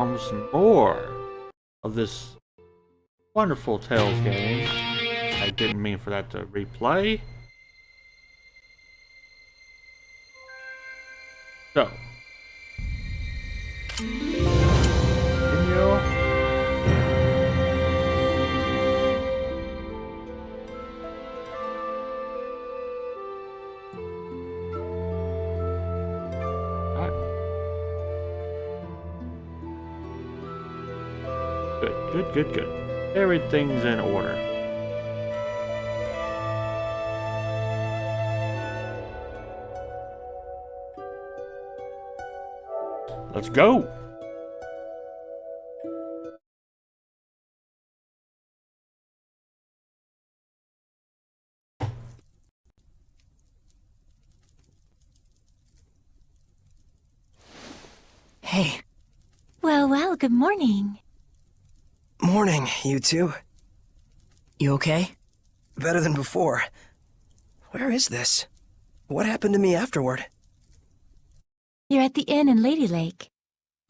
some more of this wonderful Tales game. I didn't mean for that to replay. So, continue. Good. Everything's in order. Let's go! Hey. Well, good morning. Morning, you two. You okay? Better than before. Where is this? What happened to me afterward? You're at the inn in Lady Lake.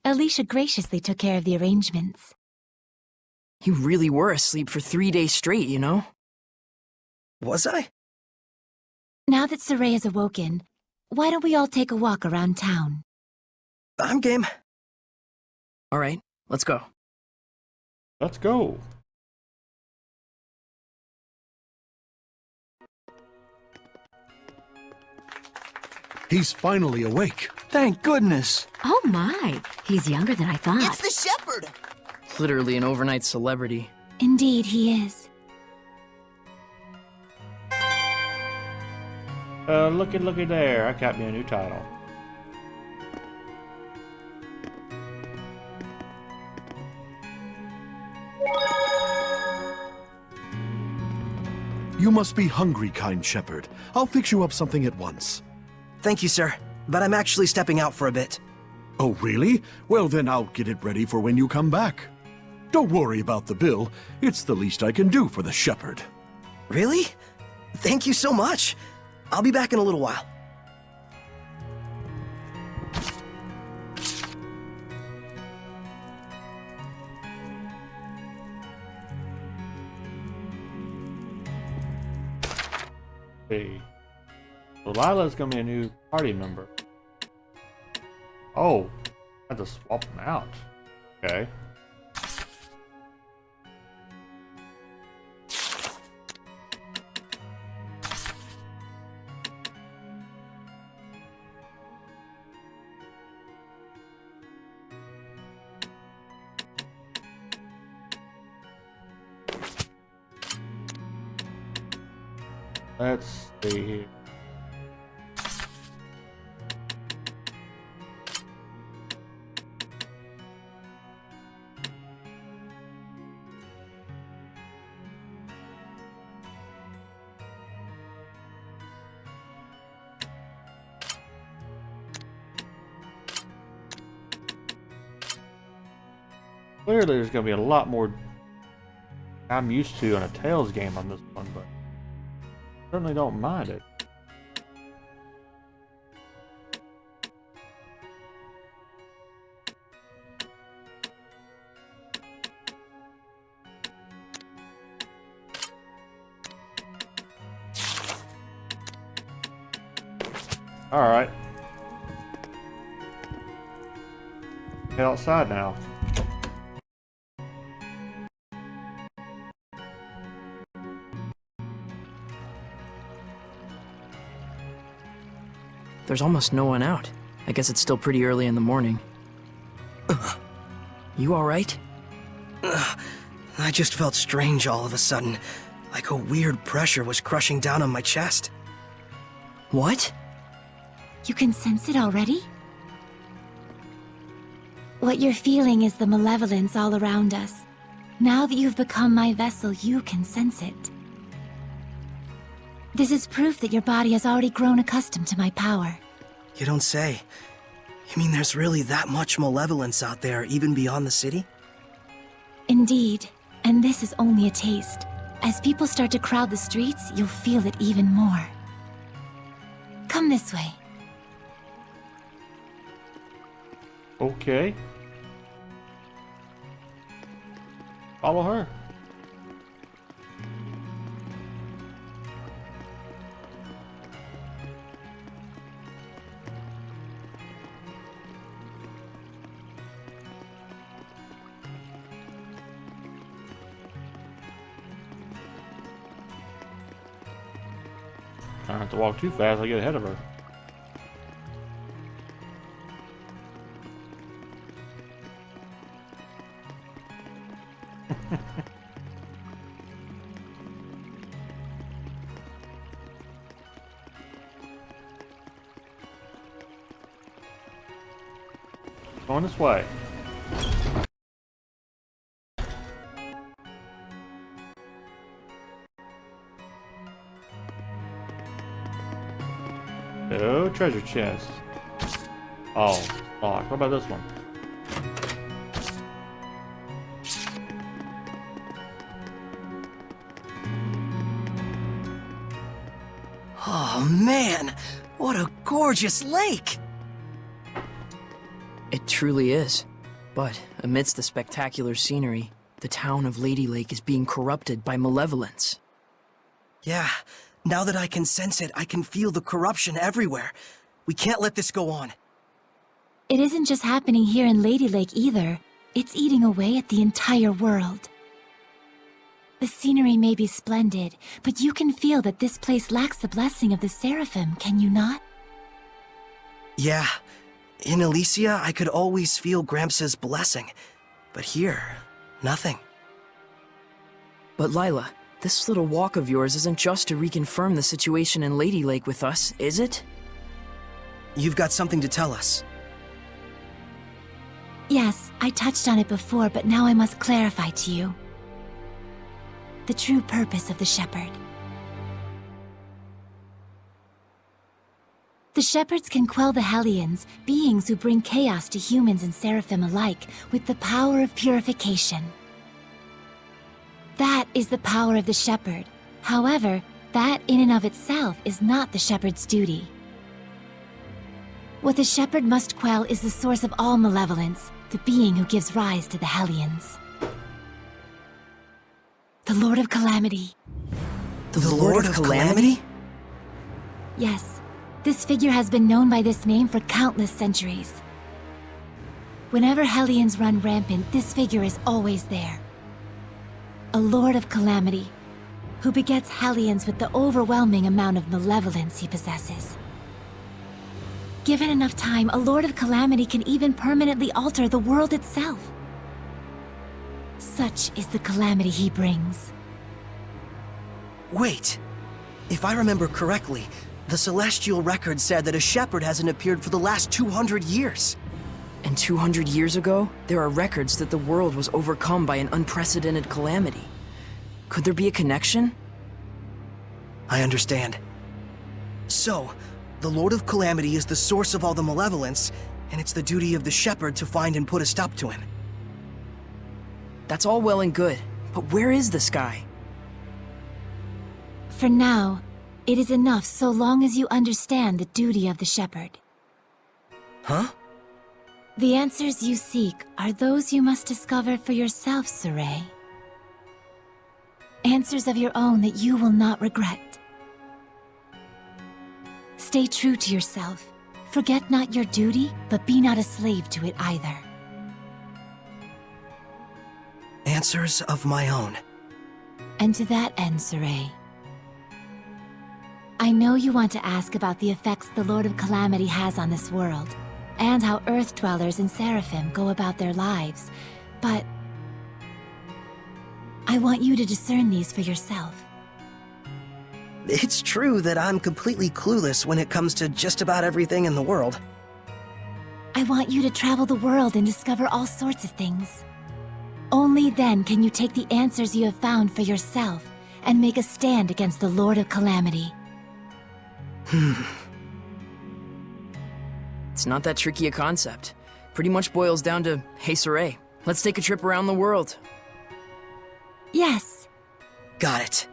Alicia graciously took care of the arrangements. You really were asleep for 3 days straight, you know? Was I? Now that Saray is awoken, why don't we all take a walk around town? I'm game. All right, let's go. Let's go. He's finally awake. Thank goodness. Oh my, he's younger than I thought. It's the shepherd! Literally an overnight celebrity. Indeed, he is. Looky there. I got me a new title. You must be hungry, kind shepherd. I'll fix you up something at once. Thank you, sir. But I'm actually stepping out for a bit. Oh, really? Well, then I'll get it ready for when you come back. Don't worry about the bill. It's the least I can do for the shepherd. Really? Thank you so much. I'll be back in a little while. See. So Lila's gonna be a new party member. Oh, I had to swap them out. Okay. Let's see here. Clearly there's going to be a lot more I'm used to on a Tales game on this one, but certainly don't mind it. All right. Head outside now. There's almost no one out. I guess it's still pretty early in the morning. You all right? I just felt strange all of a sudden, like a weird pressure was crushing down on my chest. What? You can sense it already? What you're feeling is the malevolence all around us. Now that you've become my vessel, you can sense it. This is proof that your body has already grown accustomed to my power. You don't say. You mean there's really that much malevolence out there, even beyond the city? Indeed, and this is only a taste. As people start to crowd the streets, you'll feel it even more. Come this way. Okay. Follow her. Trying not to walk too fast, I get ahead of her. Going this way. Oh, treasure chest. Oh, locked. What about this one? Oh man, what a gorgeous lake! It truly is. But amidst the spectacular scenery, the town of Lady Lake is being corrupted by malevolence. Yeah, now that I can sense it, I can feel the corruption everywhere. We can't let this go on. It isn't just happening here in Lady Lake either. It's eating away at the entire world. The scenery may be splendid, but you can feel that this place lacks the blessing of the Seraphim, can you not? Yeah, in Elysia, I could always feel Gramps' blessing. But here, nothing. But Lila, this little walk of yours isn't just to reconfirm the situation in Lady Lake with us, is it? You've got something to tell us. Yes, I touched on it before, but now I must clarify to you. The true purpose of the Shepherd. The Shepherds can quell the Hellions, beings who bring chaos to humans and Seraphim alike, with the power of purification. That is the power of the Shepherd. However, that in and of itself is not the Shepherd's duty. What the Shepherd must quell is the source of all malevolence, the being who gives rise to the Hellions. The Lord of Calamity. The Lord of Calamity? Yes, this figure has been known by this name for countless centuries. Whenever Hellions run rampant, this figure is always there. A Lord of Calamity, who begets Hellions with the overwhelming amount of malevolence he possesses. Given enough time, a Lord of Calamity can even permanently alter the world itself. Such is the calamity he brings. Wait, if I remember correctly, the Celestial Record said that a shepherd hasn't appeared for the last 200 years. And 200 years ago, there are records that the world was overcome by an unprecedented calamity. Could there be a connection? I understand. So, the Lord of Calamity is the source of all the malevolence, and it's the duty of the shepherd to find and put a stop to him. That's all well and good, but where is this guy? For now, it is enough so long as you understand the duty of the Shepherd. Huh? The answers you seek are those you must discover for yourself, Saray. Answers of your own that you will not regret. Stay true to yourself. Forget not your duty, but be not a slave to it either. Answers of my own. And to that end, Saray, I know you want to ask about the effects the Lord of Calamity has on this world, and how Earth Dwellers and Seraphim go about their lives, but I want you to discern these for yourself. It's true that I'm completely clueless when it comes to just about everything in the world. I want you to travel the world and discover all sorts of things. Only then can you take the answers you have found for yourself and make a stand against the Lord of Calamity. It's not that tricky a concept. Pretty much boils down to, hey Saray, let's take a trip around the world. Yes. Got it.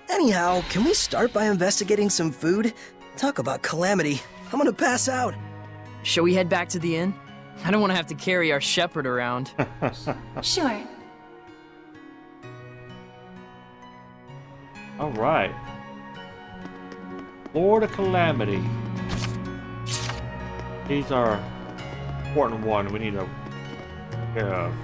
Anyhow, can we start by investigating some food? Talk about calamity. I'm gonna pass out. Shall we head back to the inn? I don't want to have to carry our shepherd around. Sure. Alright. Lord of Calamity. These are important one we need to take care of.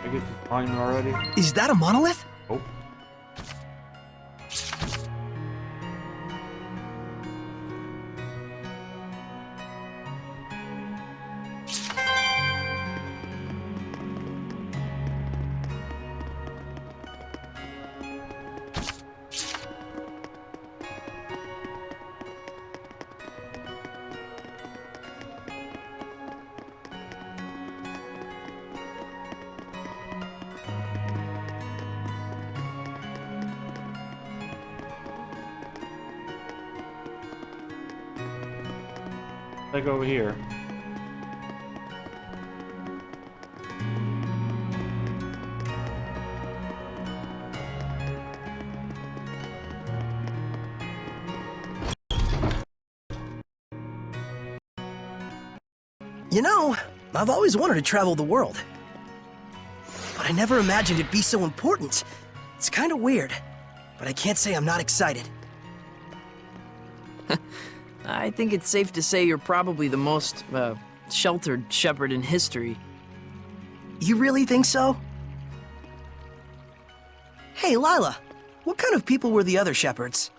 Did I get this monument already? Is that a monolith? Oh. Let's go over here. You know, I've always wanted to travel the world. But I never imagined it'd be so important. It's kind of weird, but I can't say I'm not excited. I think it's safe to say you're probably the most, sheltered shepherd in history. You really think so? Hey, Lila, what kind of people were the other shepherds?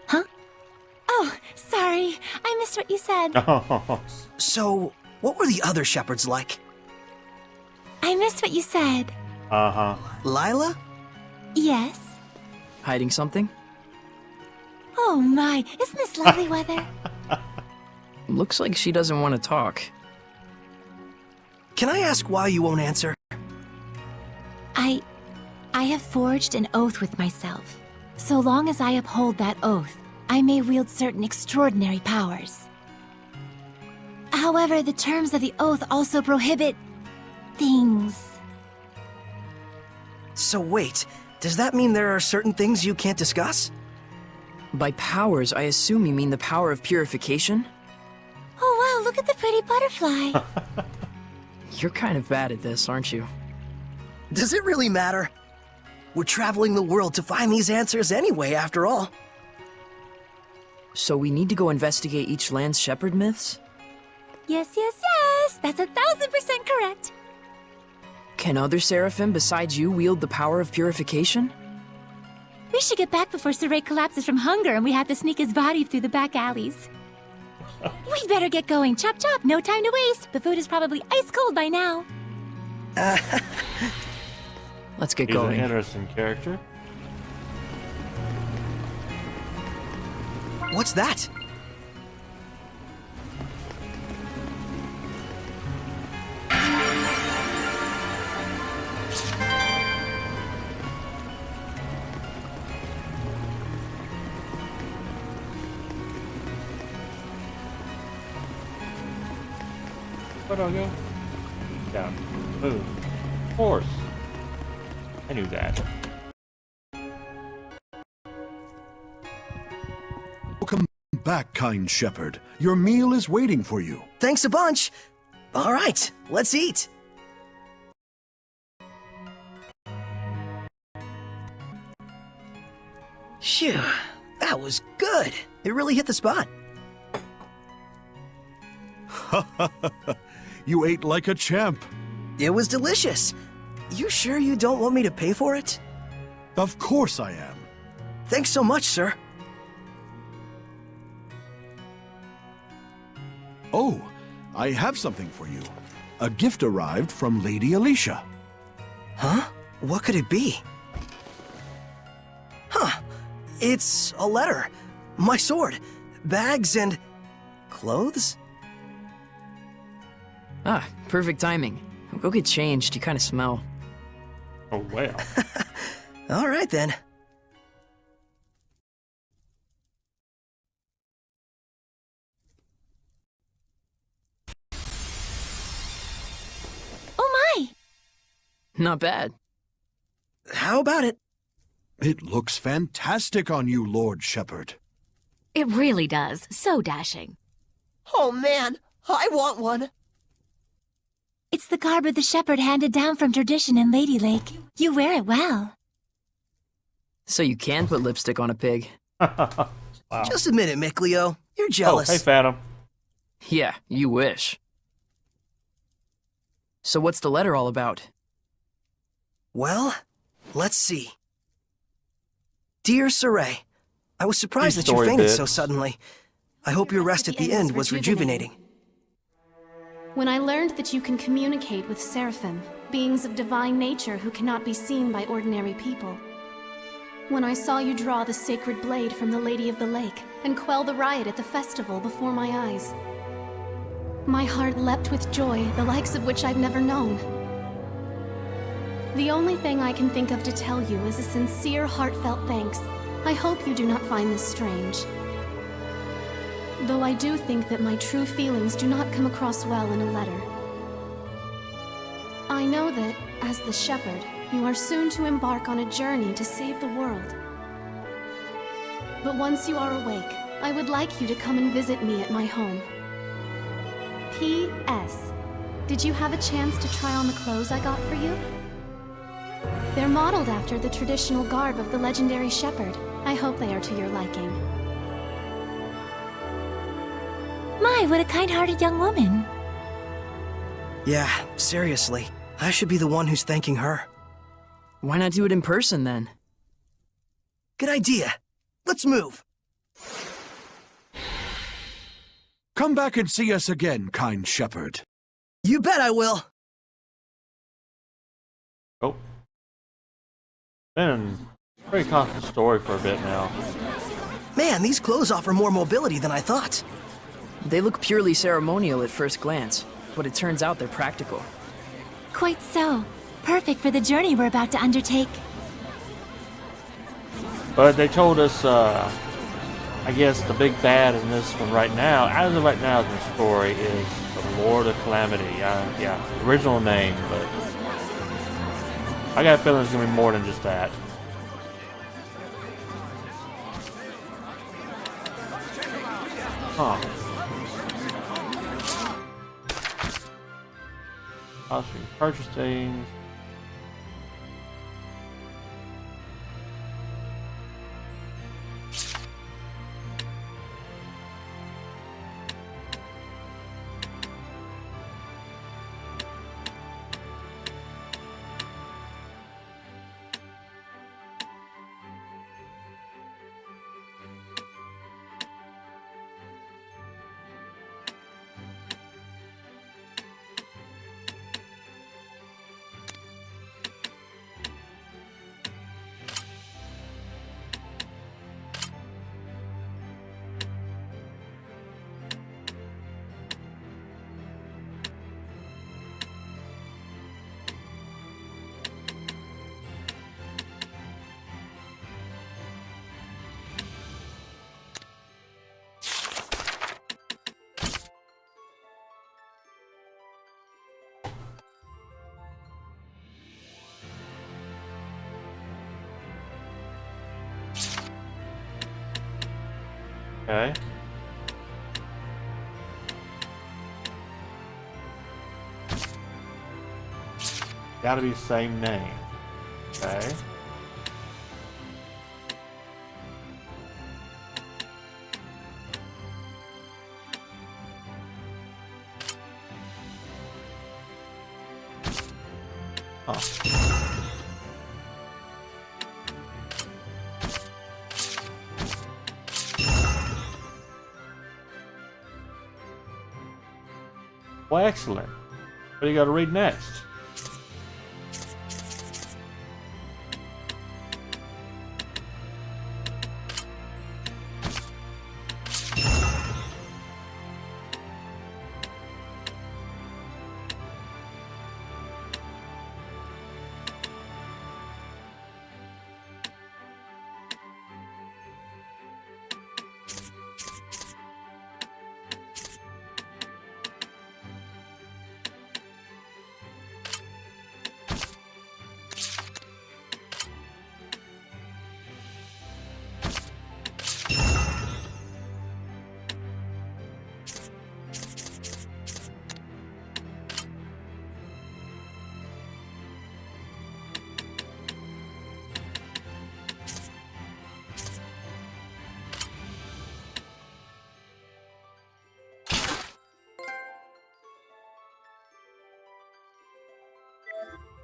Huh? Oh, sorry. I missed what you said. So, what were the other shepherds like? I missed what you said. Uh-huh. Lila? Yes. Hiding something? Oh my, isn't this lovely weather? Looks like she doesn't want to talk. Can I ask why you won't answer? I have forged an oath with myself. So long as I uphold that oath, I may wield certain extraordinary powers. However, the terms of the oath also prohibit things. So wait, does that mean there are certain things you can't discuss? By powers, I assume you mean the power of purification? Oh wow, look at the pretty butterfly. You're kind of bad at this, aren't you? Does it really matter? We're traveling the world to find these answers anyway, after all. So we need to go investigate each land's shepherd myths? Yes, yes, yes! That's 1000% correct! Can other seraphim besides you wield the power of purification? We should get back before Saray collapses from hunger and we have to sneak his body through the back alleys. We'd better get going. Chop chop, no time to waste. The food is probably ice cold by now. Let's get He's going. an interesting character. What's that? Where do I go? Down. Move. Horse. I knew that. Welcome back, kind shepherd. Your meal is waiting for you. Thanks a bunch. All right, let's eat. Phew, that was good. It really hit the spot. You ate like a champ. It was delicious. You sure you don't want me to pay for it? Of course I am. Thanks so much, sir. Oh, I have something for you. A gift arrived from Lady Alicia. Huh? What could it be? Huh. It's a letter. My sword. Bags and... clothes? Ah, perfect timing. Go get changed, you kind of smell. Oh, well. All right, then. Oh my! Not bad. How about it? It looks fantastic on you, Lord Shepherd. It really does. So dashing. Oh man, I want one! It's the garb of the shepherd handed down from tradition in Lady Lake. You wear it well. So you can put lipstick on a pig. Wow. Just admit it, Mickleo. You're Oh, jealous. hey, Phantom. Yeah, you wish. So what's the letter all about? Well, let's see. Dear Saray, I was surprised These that you story fainted bits. so suddenly. I hope your rest at the end was rejuvenating. When I learned that you can communicate with Seraphim, beings of divine nature who cannot be seen by ordinary people. When I saw you draw the sacred blade from the Lady of the Lake and quell the riot at the festival before my eyes. My heart leapt with joy, the likes of which I've never known. The only thing I can think of to tell you is a sincere, heartfelt thanks. I hope you do not find this strange. Though I do think that my true feelings do not come across well in a letter. I know that, as the shepherd, you are soon to embark on a journey to save the world. But once you are awake, I would like you to come and visit me at my home. P.S. Did you have a chance to try on the clothes I got for you? They're modeled after the traditional garb of the legendary shepherd. I hope they are to your liking. My, what a kind-hearted young woman. Yeah, seriously. I should be the one who's thanking her. Why not do it in person then? Good idea. Let's move. Come back and see us again, kind shepherd. You bet I will. Oh. Been a pretty constant story for a bit now. Man, these clothes offer more mobility than I thought. They look purely ceremonial at first glance, but it turns out they're practical. Quite so. Perfect for the journey we're about to undertake. But they told us, I guess the big bad in this one right now, as of right now in the story, is the Lord of Calamity. Yeah, original name, but I got a feeling it's going to be more than just that. Huh. Possibly purchase things. Okay. Gotta be the same name. Okay. Huh. Well, excellent. What do you got to read next?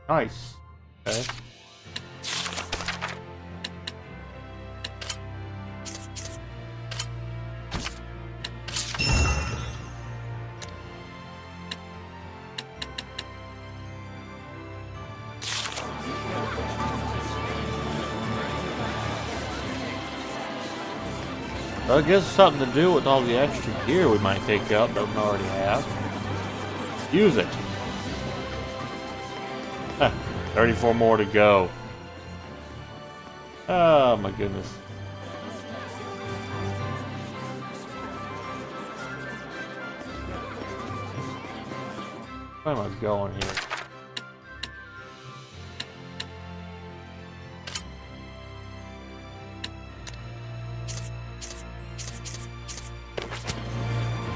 Nice. Okay. I guess it's something to do with all the extra gear we might pick up that we already have. Use it. 34 more to go. Oh my goodness. Where am I going here?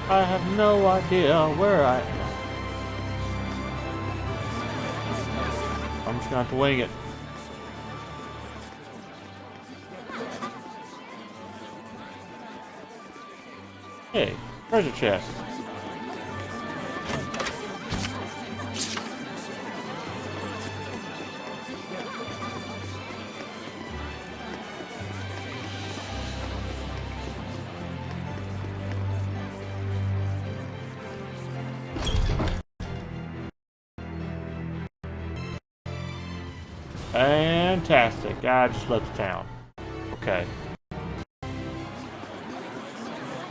I have no idea where I am. I'm just gonna have to wing it. Hey, treasure chest. Fantastic. I just left the town. Okay.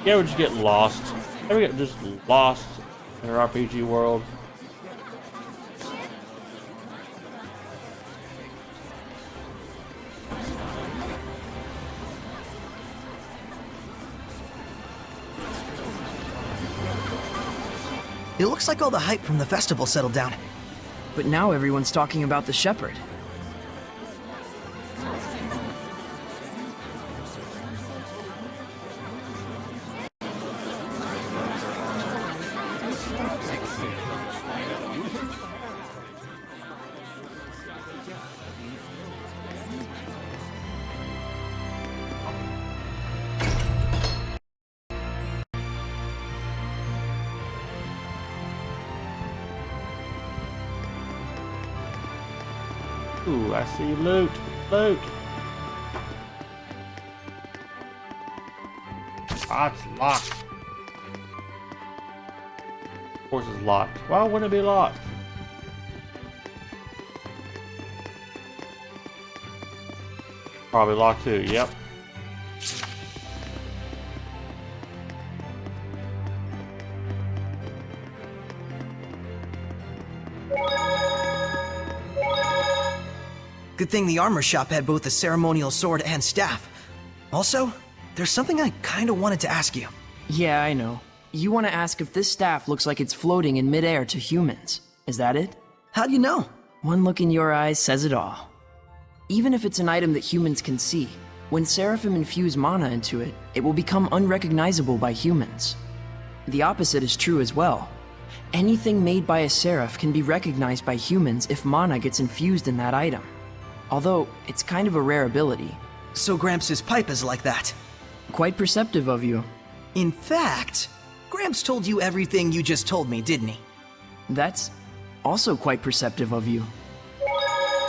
You ever just get lost? Ever get just lost in an RPG world? It looks like all the hype from the festival settled down. But now everyone's talking about the shepherd. Ooh, I see loot. Loot. Ah, it's locked. Of course it's locked. Why wouldn't it be locked? Probably locked too, yep. Good thing the armor shop had both a ceremonial sword and staff. Also, there's something I kinda wanted to ask you. Yeah, I know. You want to ask if this staff looks like it's floating in midair to humans. Is that it? How do you know? One look in your eyes says it all. Even if it's an item that humans can see, when Seraphim infuse mana into it, it will become unrecognizable by humans. The opposite is true as well. Anything made by a Seraph can be recognized by humans if mana gets infused in that item. Although, it's kind of a rare ability. So Gramps' pipe is like that. Quite perceptive of you. In fact, Gramps told you everything you just told me, didn't he? That's also quite perceptive of you.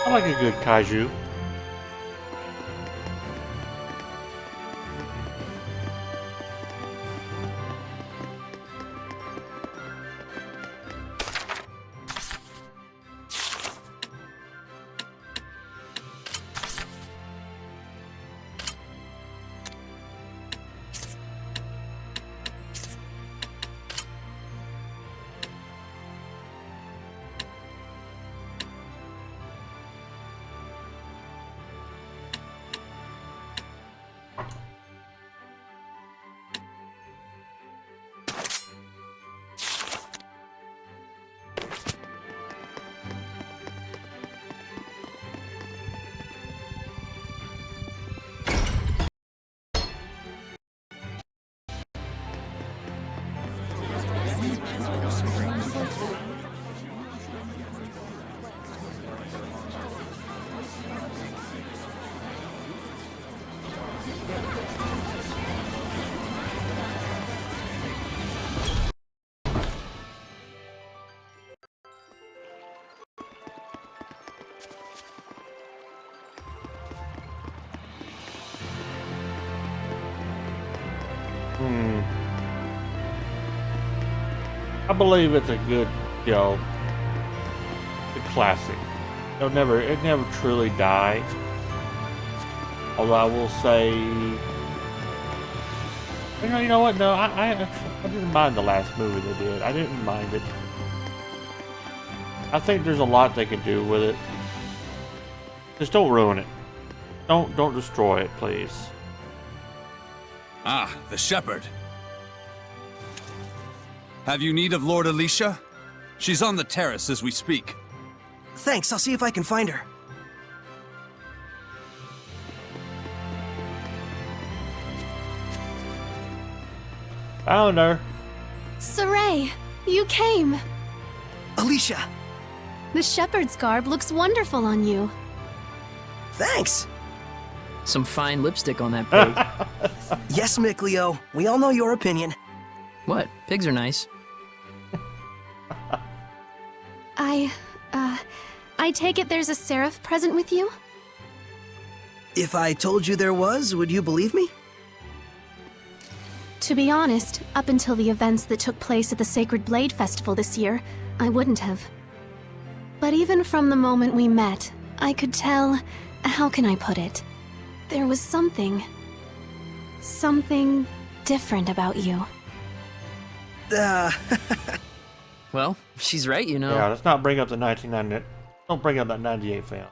I like a good kaiju. I believe it's a good, a classic. It never truly died. Although I will say, you know what? No, I didn't mind the last movie they did. I didn't mind it. I think there's a lot they could do with it. Just don't ruin it. Don't destroy it, please. Ah, the shepherd. Have you need of Lord Alicia? She's on the terrace as we speak. Thanks, I'll see if I can find her. Found her. Saray, you came. Alicia! The shepherd's garb looks wonderful on you. Thanks! Some fine lipstick on that pig. Yes, Mikleo. We all know your opinion. What? Pigs are nice. I take it there's a seraph present with you? If I told you there was, would you believe me? To be honest, up until the events that took place at the Sacred Blade Festival this year, I wouldn't have. But even from the moment we met, I could tell... how can I put it? There was something different about you. Well, she's right, you know. Yeah, let's not bring up the 1990. Don't bring up that 98 film.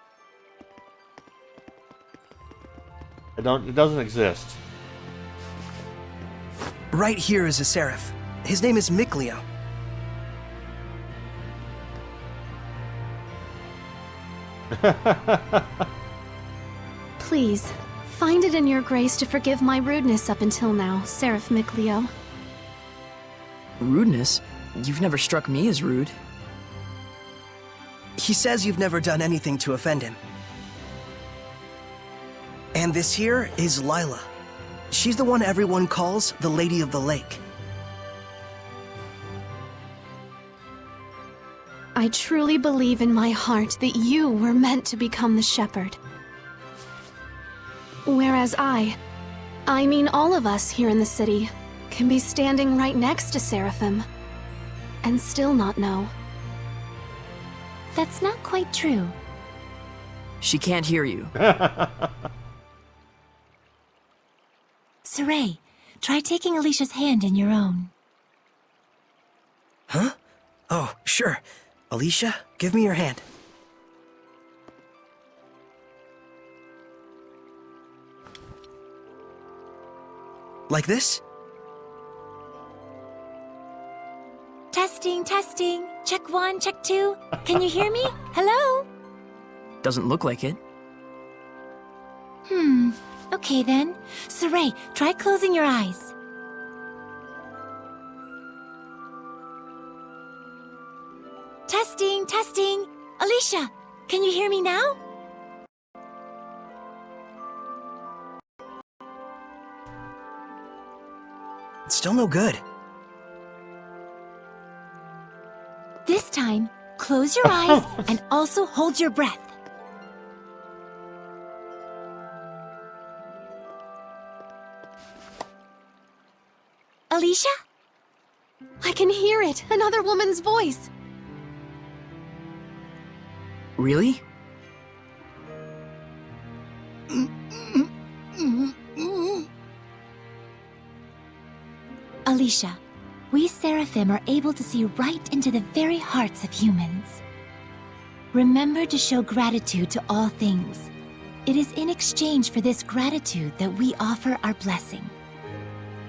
It doesn't exist. Right here is a seraph. His name is Mikleo. Please, find it in your grace to forgive my rudeness up until now, Seraph Mikleo. Rudeness? You've never struck me as rude. He says you've never done anything to offend him. And this here is Lila. She's the one everyone calls the Lady of the Lake. I truly believe in my heart that you were meant to become the shepherd. Whereas I mean all of us here in the city, can be standing right next to Seraphim and still not know. That's not quite true. She can't hear you. Saray, try taking Alicia's hand in your own. Huh? Oh, sure. Alicia, give me your hand. Like this? Testing, testing. Check 1, check 2. Can you hear me? Hello? Doesn't look like it. Okay then. Saray, try closing your eyes. Testing, testing. Alicia, can you hear me now? It's still no good. This time, close your eyes and also hold your breath. Alicia? I can hear it, another woman's voice. Really? Alicia, we Seraphim are able to see right into the very hearts of humans. Remember to show gratitude to all things. It is in exchange for this gratitude that we offer our blessing.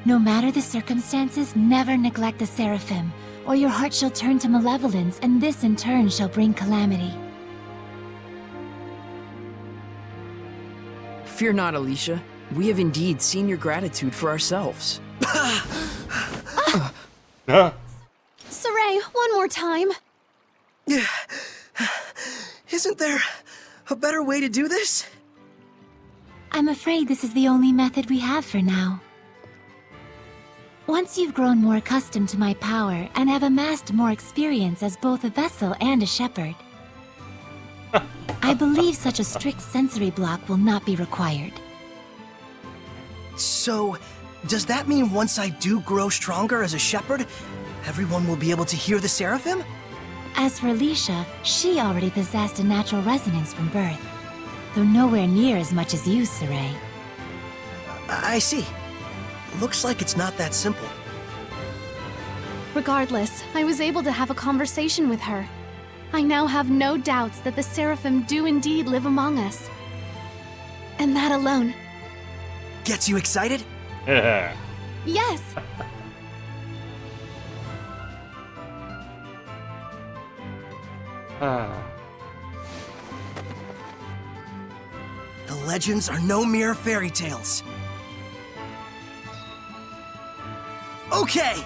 No matter the circumstances, never neglect the Seraphim, or your heart shall turn to malevolence, and this in turn shall bring calamity. Fear not, Alicia. We have indeed seen your gratitude for ourselves. Saray, one more time. Yeah. Isn't there a better way to do this? I'm afraid this is the only method we have for now. Once you've grown more accustomed to my power and have amassed more experience as both a vessel and a shepherd, I believe such a strict sensory block will not be required. So, Does that mean once I do grow stronger as a shepherd, everyone will be able to hear the Seraphim? As for Alicia, she already possessed a natural resonance from birth, though nowhere near as much as you, Saray. I see. Looks like it's not that simple. Regardless, I was able to have a conversation with her. I now have no doubts that the Seraphim do indeed live among us. And that alone. Gets you excited? Yeah. Yes! The legends are no mere fairy tales. Okay!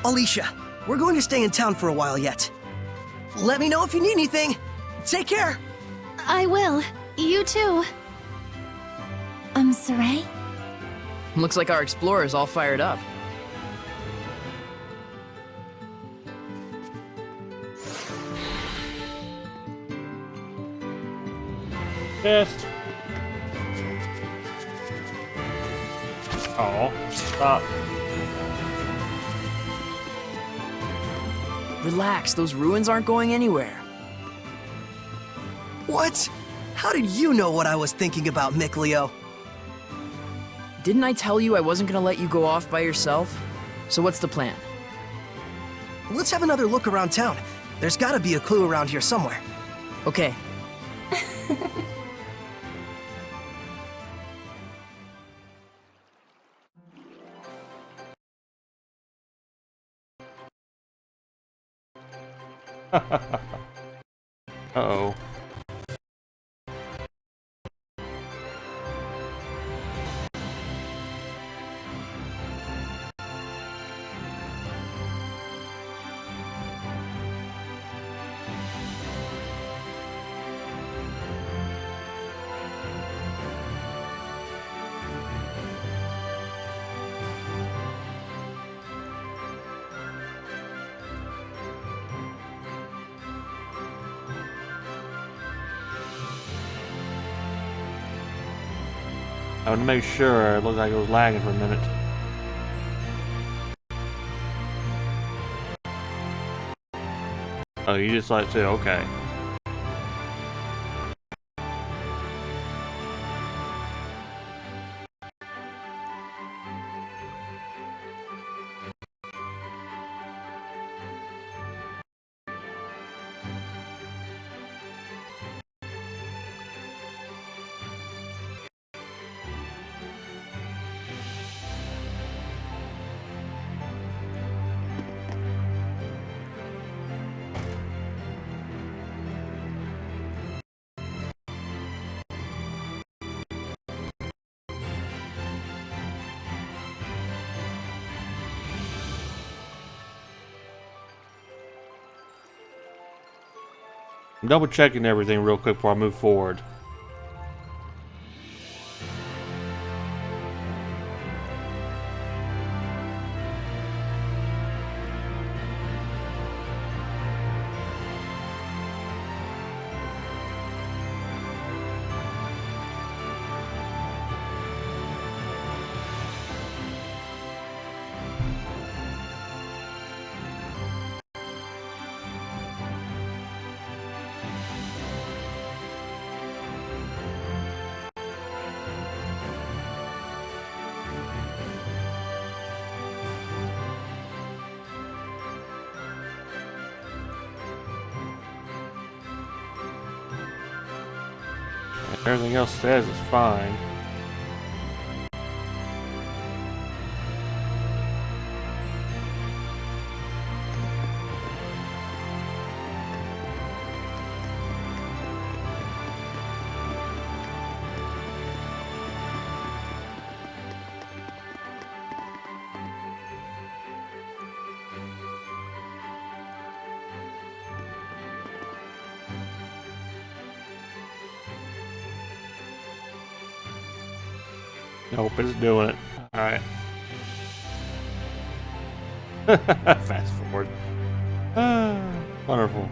Alicia, we're going to stay in town for a while yet. Let me know if you need anything. Take care! I will. You too. Saray? Looks like our explorer's all fired up. Fist. Oh, stop. Relax, those ruins aren't going anywhere. What? How did you know what I was thinking about, Mikleo? Didn't I tell you I wasn't gonna let you go off by yourself? So what's the plan? Let's have another look around town. There's gotta be a clue around here somewhere. Okay. Uh-oh. I want to make sure. It looked like it was lagging for a minute. Oh, you just like to? Okay. I'm double checking everything real quick before I move forward. Everything else says it's fine. Nope, it's doing it. Alright. Fast forward. Ah, wonderful.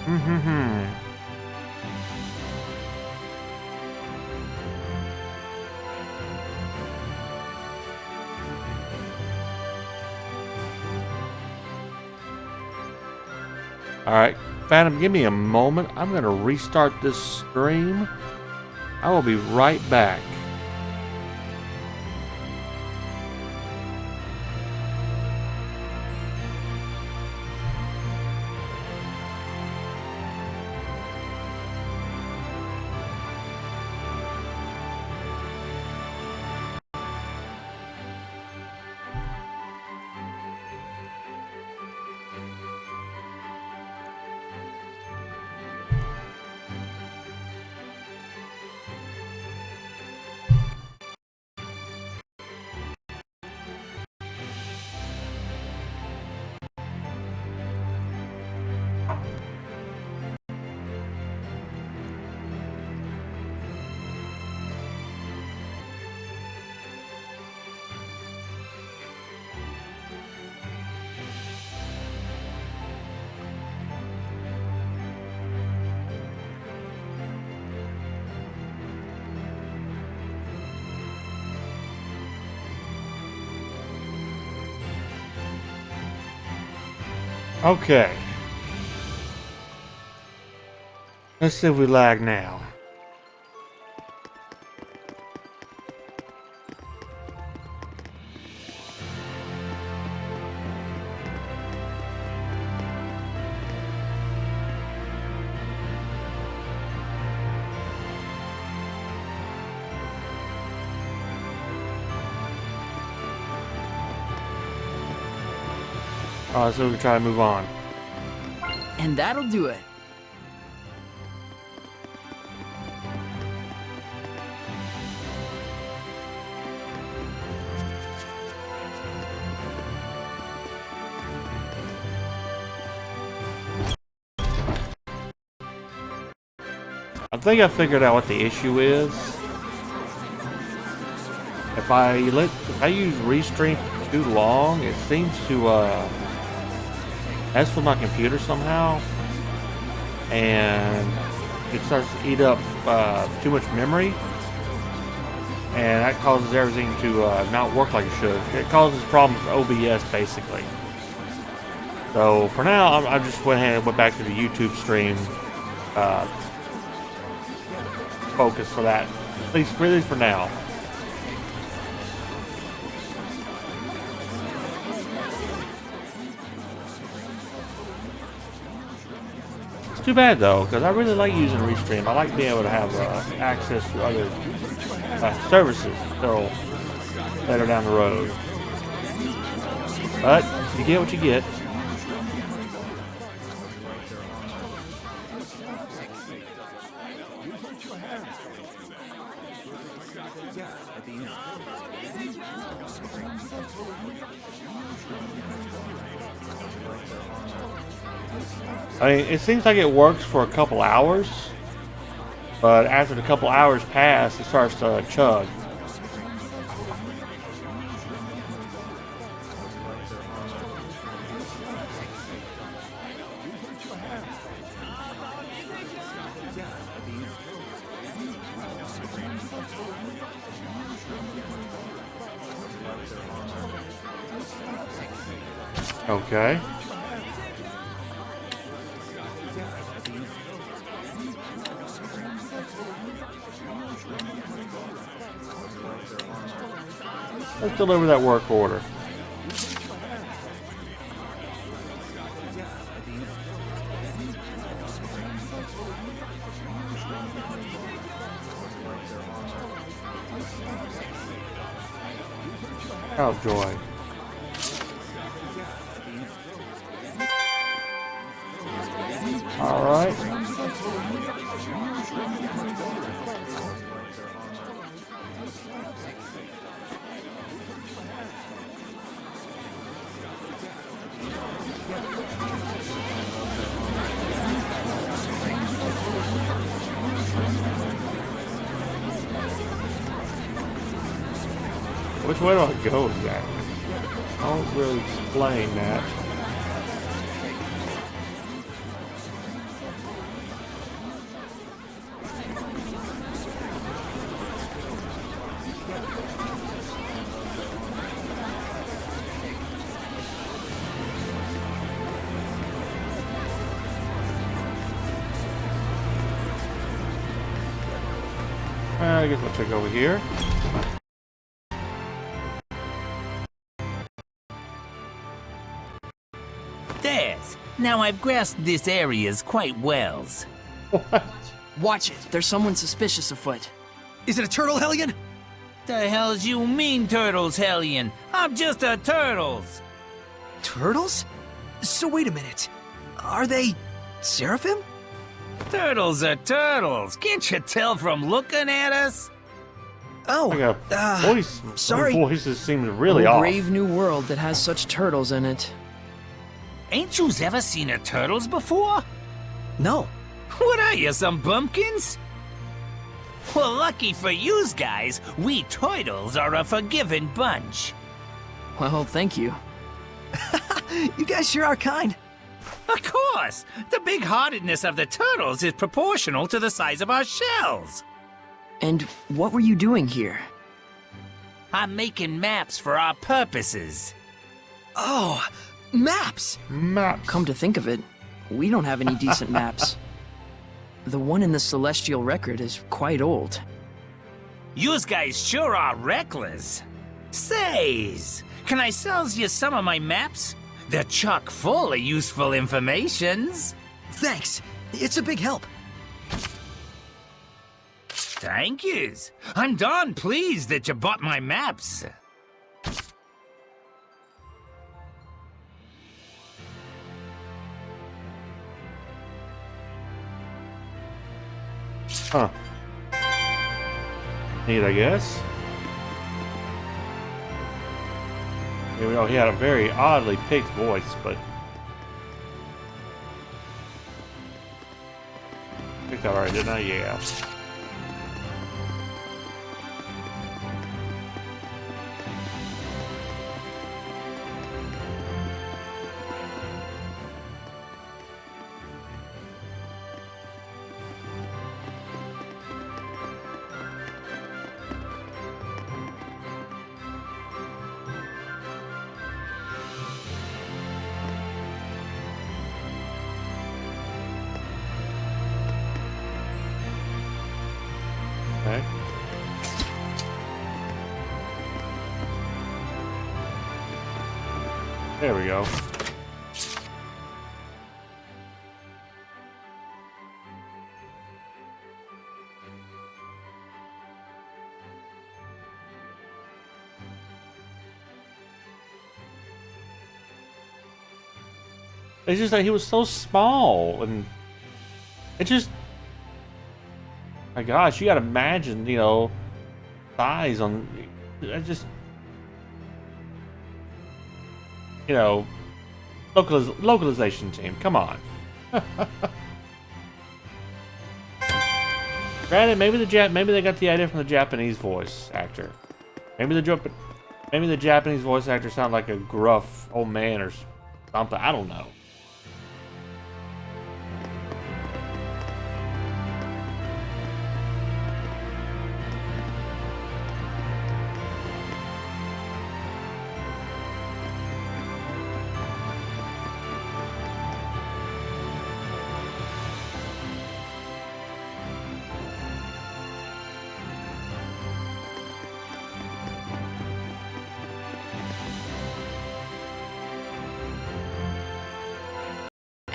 Hmm. Alright, Phantom, give me a moment. I'm going to restart this stream. I will be right back. Okay. Let's see if we lag now. Alright, so we can try to move on. And that'll do it. I think I figured out what the issue is. If I use Restream for too long, it seems to mess with my computer somehow, and it starts to eat up too much memory, and that causes everything to not work like it should. It causes problems with OBS basically. So for now, I just went ahead and went back to the YouTube stream focus for that, at least really for now. It's too bad though, because I really like using Restream. I like being able to have access to other services so later down the road. But you get what you get. I mean, it seems like it works for a couple hours, but after the couple hours pass, it starts to chug. Okay. Let's deliver that work order. Oh, joy. All right. Which way do I go exactly? I don't really explain that. I guess we'll check over here. There's. Now I've grasped this areas quite well. Watch it. There's someone suspicious afoot. Is it a turtle, Hellion? The hell's you mean, Turtles, Hellion? I'm just a Turtles. Turtles? So wait a minute. Are they Seraphim? Turtles are turtles. Can't you tell from looking at us? Oh, Like a voice. sorry. Their voices seem really A off. brave new world that has such turtles in it. Ain't yous ever seen a turtles before? no. What are you, some bumpkins? Well, lucky for yous guys, we turtles are a forgiving bunch. Well, thank you. You guys sure are kind. Of course! The big-heartedness of the turtles is proportional to the size of our shells. And what were you doing here? I'm making maps for our purposes. Oh, maps! Maps. Come to think of it, we don't have any decent maps. The one in the Celestial Record is quite old. Yous guys sure are reckless. Says, can I sells you some of my maps? They're chock full of useful informations. Thanks. It's a big help. Thank yous. I'm darn pleased that you bought my maps. Huh. Neat, I guess. Here we go. He had a very oddly picked voice, but picked that already, didn't I? Yeah. Okay. There we go. It's just that he was so small, and it just, my gosh, you gotta imagine, you know, size on, I just, you know, localization team, come on. Granted, maybe they got the idea from the Japanese voice actor. Maybe the Japanese voice actor sounded like a gruff old man or something. I don't know.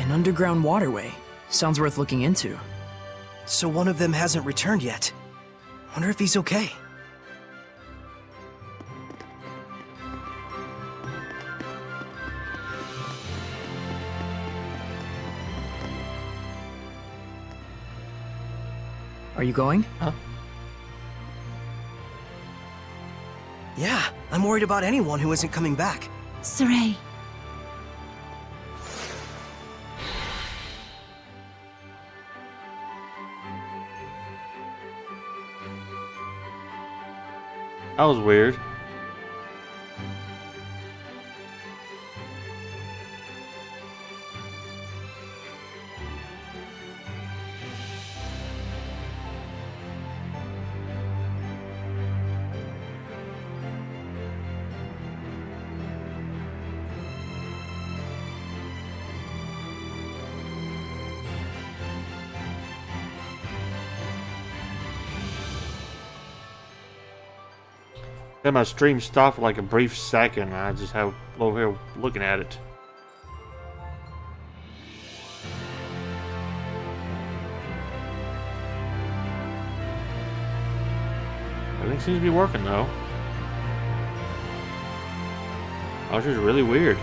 An underground waterway. Sounds worth looking into. So one of them hasn't returned yet. Wonder if he's okay. Are you going? Huh? Yeah, I'm worried about anyone who isn't coming back. Saray, That was weird. Then my stream stopped for like a brief second, and I just have over here looking at it. Everything seems to be working though. Oh, it's just really weird.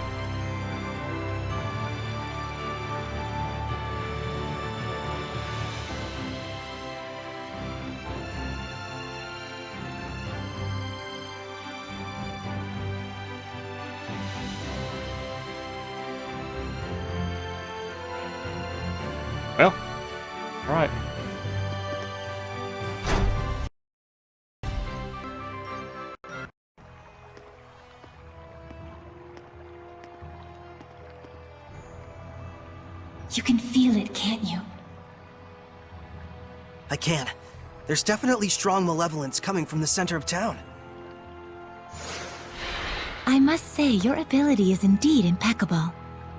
Well, all right. You can feel it, can't you? I can. There's definitely strong malevolence coming from the center of town. I must say, your ability is indeed impeccable.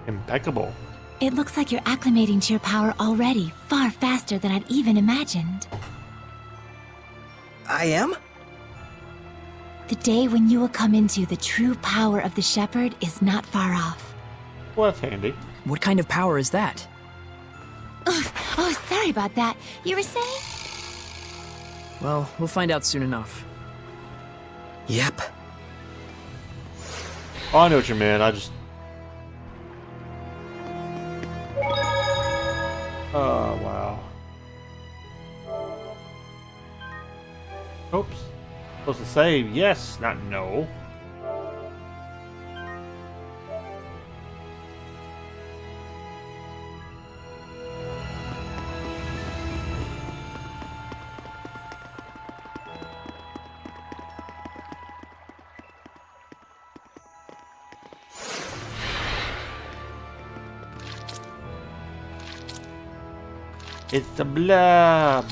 Impeccable. It looks like you're acclimating to your power already, far faster than I'd even imagined. I am? The day when you will come into the true power of the Shepherd is not far off. Well, that's handy. What kind of power is that? Ugh, oh, sorry about that. You were saying? Well, we'll find out soon enough. Yep. Oh, I know what you meant. I just... Oh, wow. Oops. Supposed to save yes, not no. It's the blob.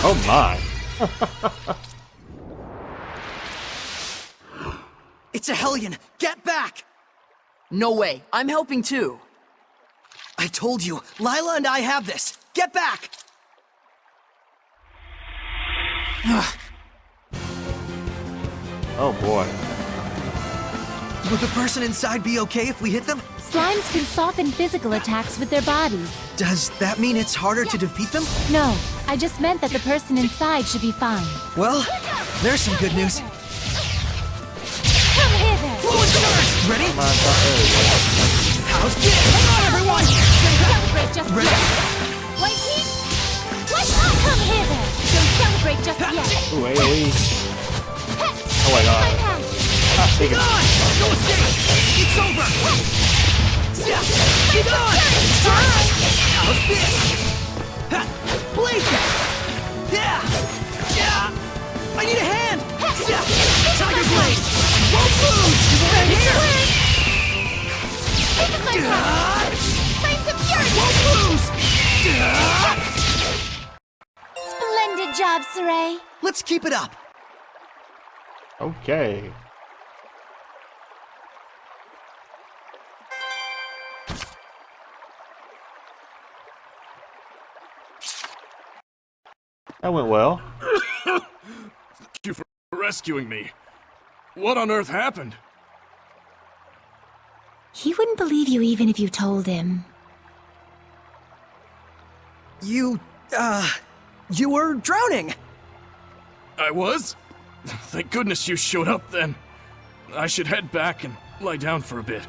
Oh my. It's a Hellion! Get back! No way. I'm helping too. I told you, Lila and I have this! Get back! Oh boy. Would the person inside be okay if we hit them? Slimes can soften physical attacks with their bodies. Does that mean it's harder to defeat them? No, I just meant that the person inside should be fine. Well, there's some good news. Come here then! Fluid charge! Ready? Come on, there we go. How's this? Come on, everyone! Don't celebrate just Ready? yet! White heat? What? Come here then! Don't celebrate just yet! Ooh, AoE. Oh my god. Be gone! No escape! It's over! Be gone! How's this? Blade! Yeah! I need a hand! Tiger Blade! Won't lose! Right here! This is my power! Flames of fury! Won't lose! Splendid job, Saray! Let's keep it up! Okay. That went well. Thank you for rescuing me. What on earth happened? He wouldn't believe you even if you told him. You were drowning! I was? Thank goodness you showed up then. I should head back and lie down for a bit.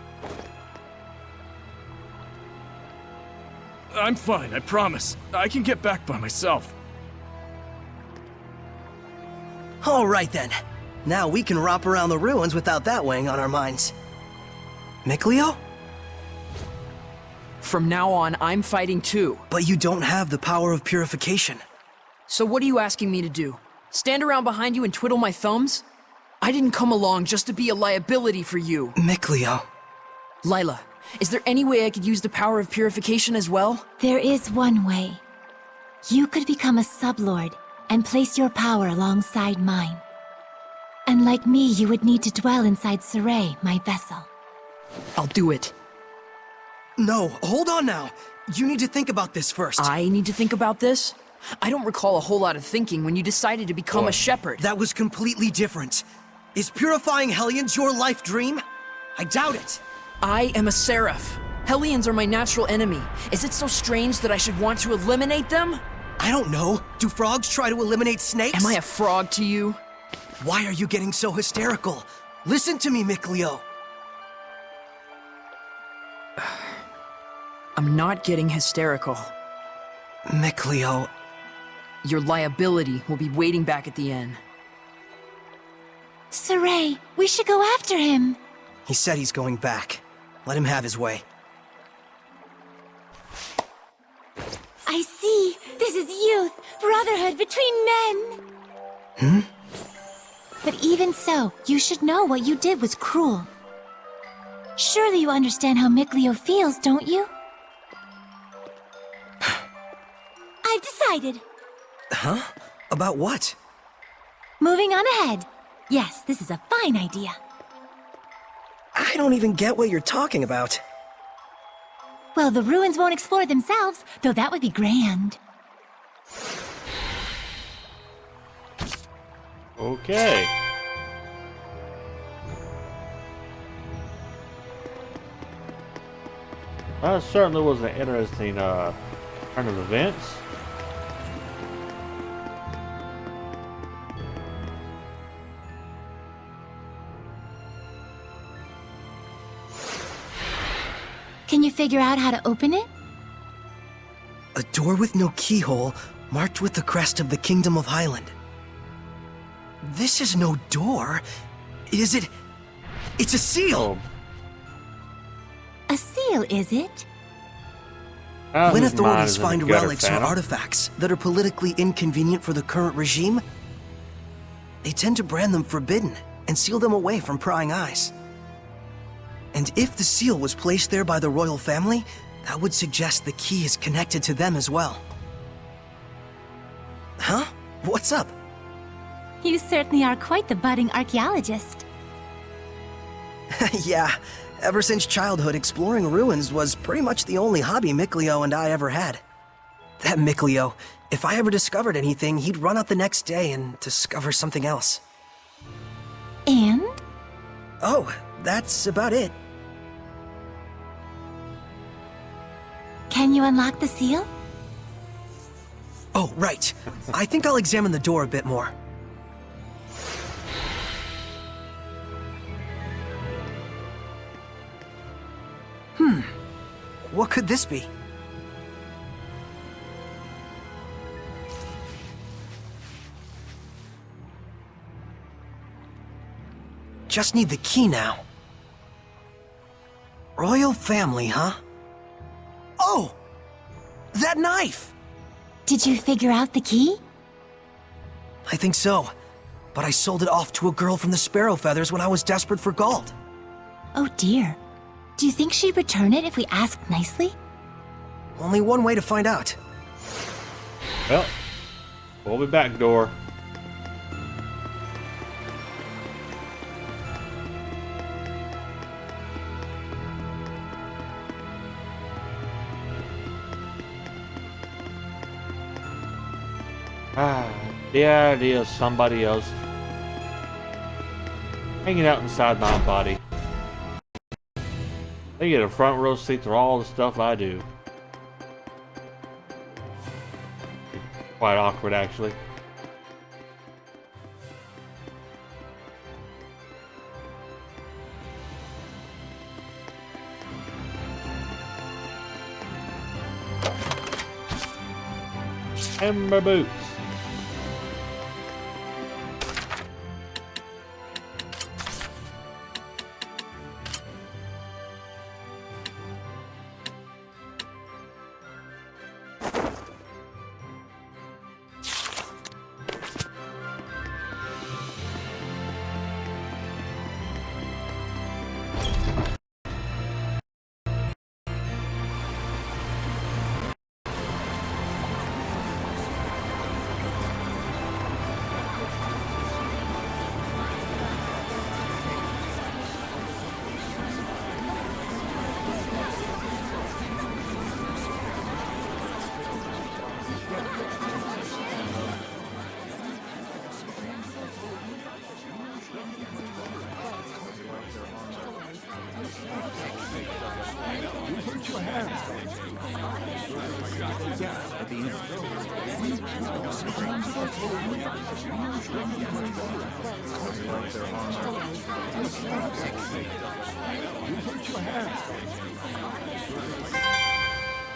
I'm fine, I promise. I can get back by myself. Alright then. Now we can romp around the ruins without that weighing on our minds. Mikleo? From now on, I'm fighting too. But you don't have the power of purification. So what are you asking me to do? Stand around behind you and twiddle my thumbs? I didn't come along just to be a liability for you. Mikleo. Lila, is there any way I could use the power of purification as well? There is one way. You could become a sublord and place your power alongside mine. And like me, you would need to dwell inside Saray, my vessel. I'll do it. No, hold on now. You need to think about this first. I need to think about this? I don't recall a whole lot of thinking when you decided to become a shepherd. That was completely different. Is purifying Hellions your life dream? I doubt it. I am a seraph. Hellions are my natural enemy. Is it so strange that I should want to eliminate them? I don't know. Do frogs try to eliminate snakes? Am I a frog to you? Why are you getting so hysterical? Listen to me, Mikleo. I'm not getting hysterical. Mikleo. Your liability will be waiting back at the inn. Saray, we should go after him. He said he's going back. Let him have his way. I see. This is youth, brotherhood between men. But even so, you should know what you did was cruel. Surely you understand how Mikleo feels, don't you? I've decided. Huh? About what? Moving on ahead. Yes, this is a fine idea. I don't even get what you're talking about. Well, the ruins won't explore themselves, though that would be grand. Okay. That certainly was an interesting turn of events. Can you figure out how to open it? A door with no keyhole, marked with the crest of the Kingdom of Highland. This is no door. Is it? It's a seal! A seal, is it? When authorities find relics or artifacts that are politically inconvenient for the current regime, they tend to brand them forbidden and seal them away from prying eyes. And if the seal was placed there by the royal family, that would suggest the key is connected to them as well. Huh? What's up? You certainly are quite the budding archaeologist. Yeah, ever since childhood, exploring ruins was pretty much the only hobby Mikleo and I ever had. That Mikleo, if I ever discovered anything, he'd run out the next day and discover something else. And? Oh, that's about it. Can you unlock the seal? Oh, right. I think I'll examine the door a bit more. What could this be? Just need the key now. Royal family, huh? Oh! That knife! Did you figure out the key? I think so. But I sold it off to a girl from the Sparrow Feathers when I was desperate for gold. Oh dear. Do you think she'd return it if we asked nicely? Only one way to find out. Well, we'll be back, door. The idea of somebody else hanging out inside my body. They get a front row seat to all the stuff I do. Quite awkward, actually. Amber boots.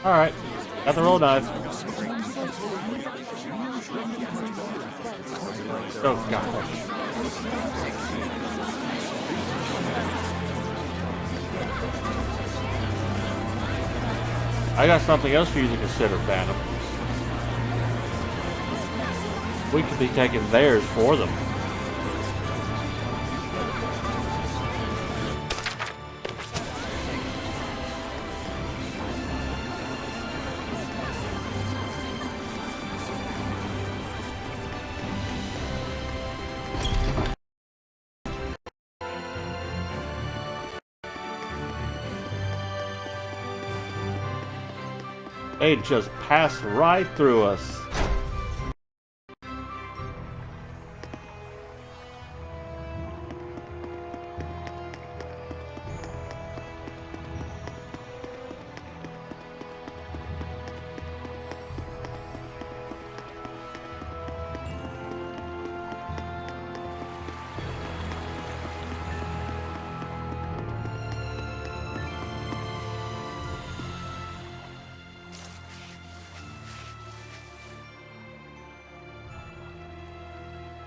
Alright, got the roll knife. Oh, God. I got something else for you to consider, Phantom. We could be taking theirs for them. They just passed right through us.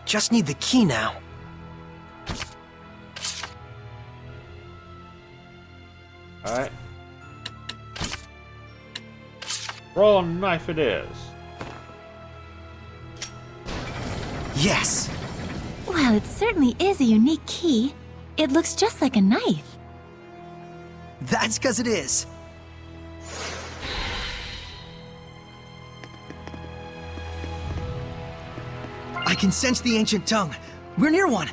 Just need the key now. Alright. Roll knife it is. Yes! Well, it certainly is a unique key. It looks just like a knife. That's 'cause it is. I can sense the ancient tongue. We're near one.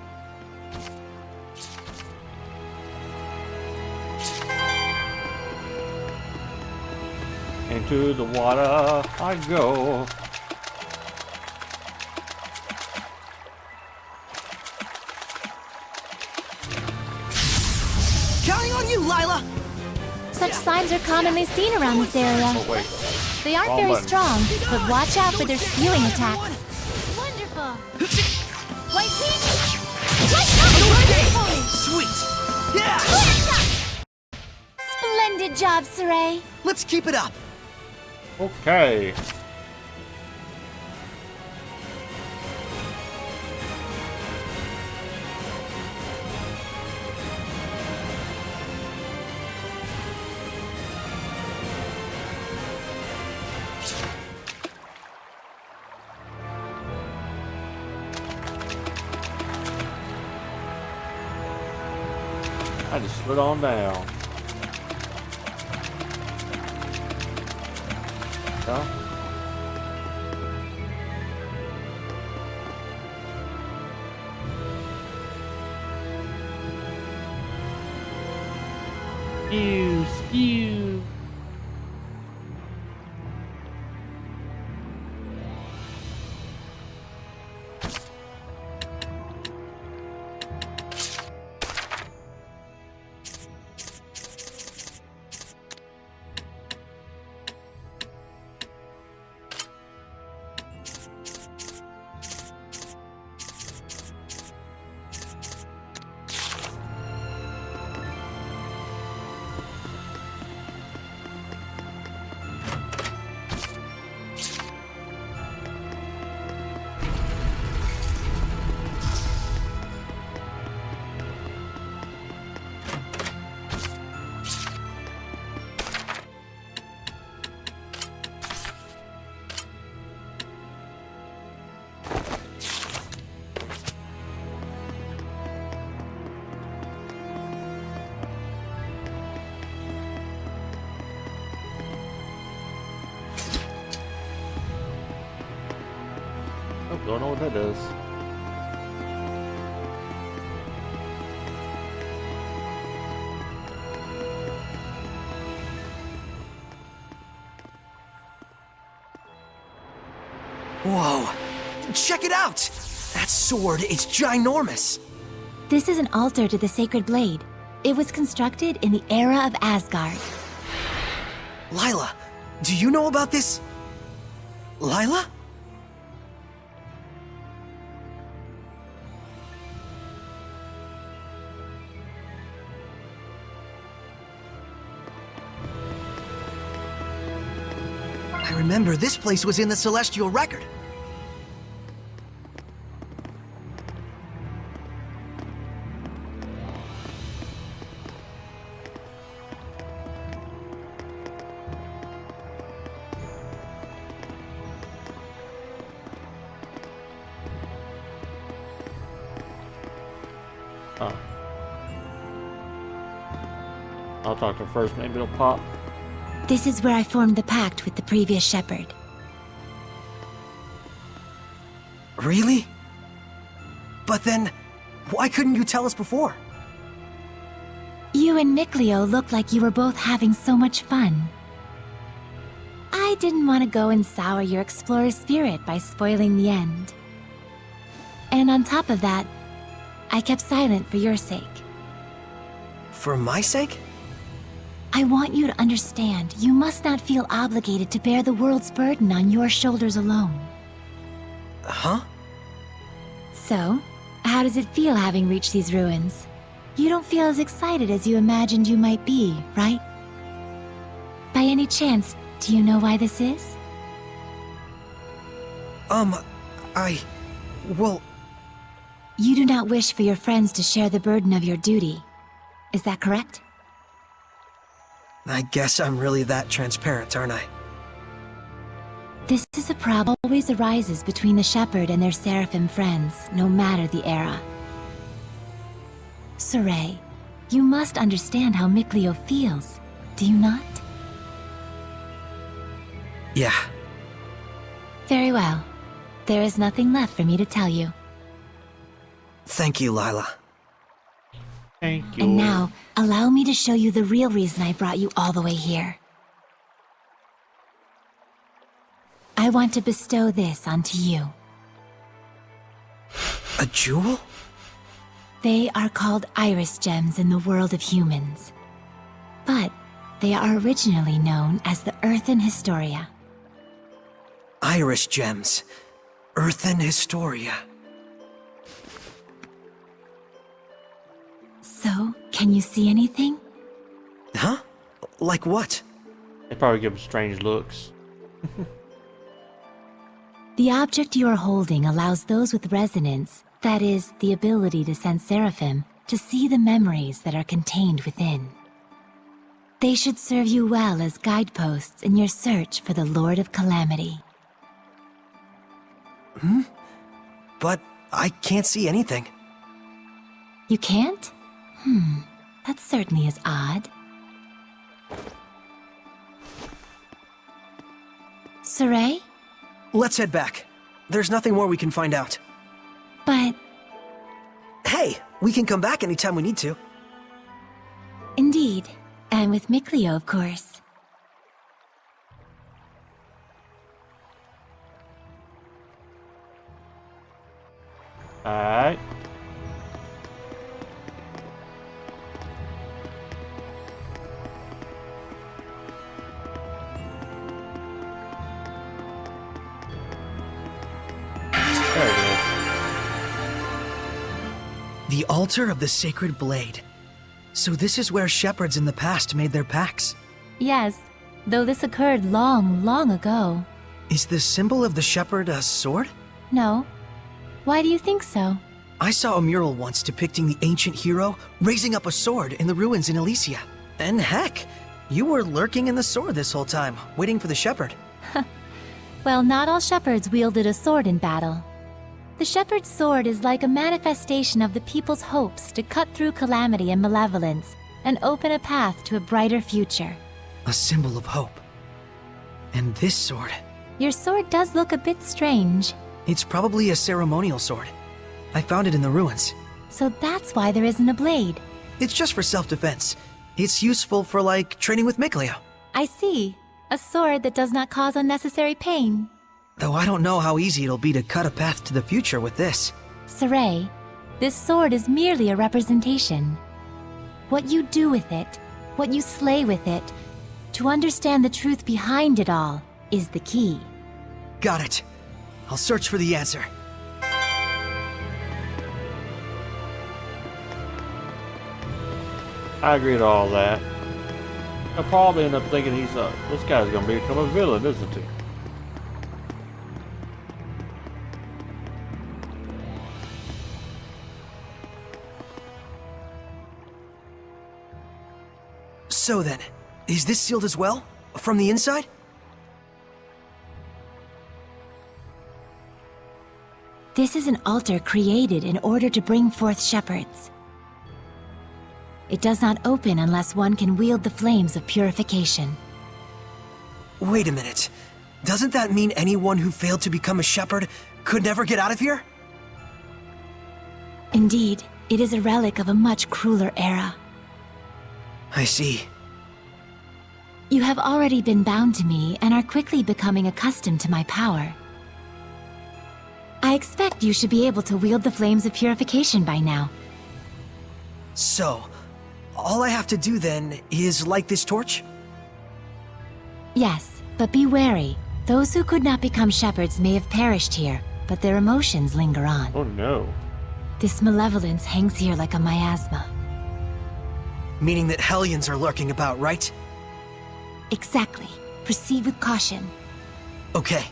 Into the water I go. Counting on you, Lila! Such slimes are commonly seen around this area. Oh, wait. They aren't Wrong very button. strong, but watch out for their spewing attacks. Wonderful! White King! Sweet! Yeah! Splendid job, Saray. Let's keep it up. Okay. I just slid on down. Yeah. Spew, spew. Don't know what that is. Whoa! Check it out! That sword is ginormous! This is an altar to the sacred blade. It was constructed in the era of Asgard. Lila, do you know about this? Lila? I remember this place was in the Celestial Record. Oh. I'll talk to her first, maybe it'll pop. This is where I formed the pact with the previous shepherd. Really? But then, why couldn't you tell us before? You and Mikleo looked like you were both having so much fun. I didn't want to go and sour your explorer spirit by spoiling the end. And on top of that, I kept silent for your sake. For my sake? I want you to understand, you must not feel obligated to bear the world's burden on your shoulders alone. Huh? So, how does it feel having reached these ruins? You don't feel as excited as you imagined you might be, right? By any chance, do you know why this is? Well... You do not wish for your friends to share the burden of your duty. Is that correct? I guess I'm really that transparent, aren't I? This is a problem that always arises between the shepherd and their seraphim friends, no matter the era. Saray, you must understand how Mikleo feels, do you not? Yeah. Very well. There is nothing left for me to tell you. Thank you, Lila. Thank you. And now, allow me to show you the real reason I brought you all the way here. I want to bestow this onto you. A jewel? They are called iris gems in the world of humans. But they are originally known as the Earthen Historia. Iris gems. Earthen Historia. So, can you see anything? Huh? Like what? They probably give them strange looks. The object you are holding allows those with resonance, that is, the ability to sense seraphim, to see the memories that are contained within. They should serve you well as guideposts in your search for the Lord of Calamity. But I can't see anything. You can't? That certainly is odd. Saray? Let's head back. There's nothing more we can find out. But... Hey, we can come back anytime we need to. Indeed. And with Mikleo, of course. Alright. There it is. The altar of the sacred blade. So this is where shepherds in the past made their pacts. Yes, though this occurred long, long ago. Is the symbol of the shepherd a sword? No. Why do you think so? I saw a mural once depicting the ancient hero raising up a sword in the ruins in Elysia. And heck, you were lurking in the sword this whole time, waiting for the shepherd. Well, not all shepherds wielded a sword in battle. The shepherd's sword is like a manifestation of the people's hopes to cut through calamity and malevolence and open a path to a brighter future. A symbol of hope. And this sword, Your sword does look a bit strange. it's probably a ceremonial sword. I found it in the ruins. So that's why there isn't a blade. It's just for self-defense. It's useful for, like, training with Mikleo. I see. A sword that does not cause unnecessary pain. Though I don't know how easy it'll be to cut a path to the future with this. Saray, this sword is merely a representation. What you do with it, what you slay with it, to understand the truth behind it all is the key. Got it. I'll search for the answer. I agree to all that. I'll probably end up thinking this guy's gonna become a villain, isn't he? So then, is this sealed as well? From the inside? This is an altar created in order to bring forth shepherds. It does not open unless one can wield the flames of purification. Wait a minute. Doesn't that mean anyone who failed to become a shepherd could never get out of here? Indeed, it is a relic of a much crueler era. I see. You have already been bound to me and are quickly becoming accustomed to my power. I expect you should be able to wield the flames of purification by now. So, all I have to do then is light this torch? Yes, but be wary. Those who could not become shepherds may have perished here, but their emotions linger on. Oh no. This malevolence hangs here like a miasma. Meaning that Hellions are lurking about, right? Exactly. Proceed with caution. Okay.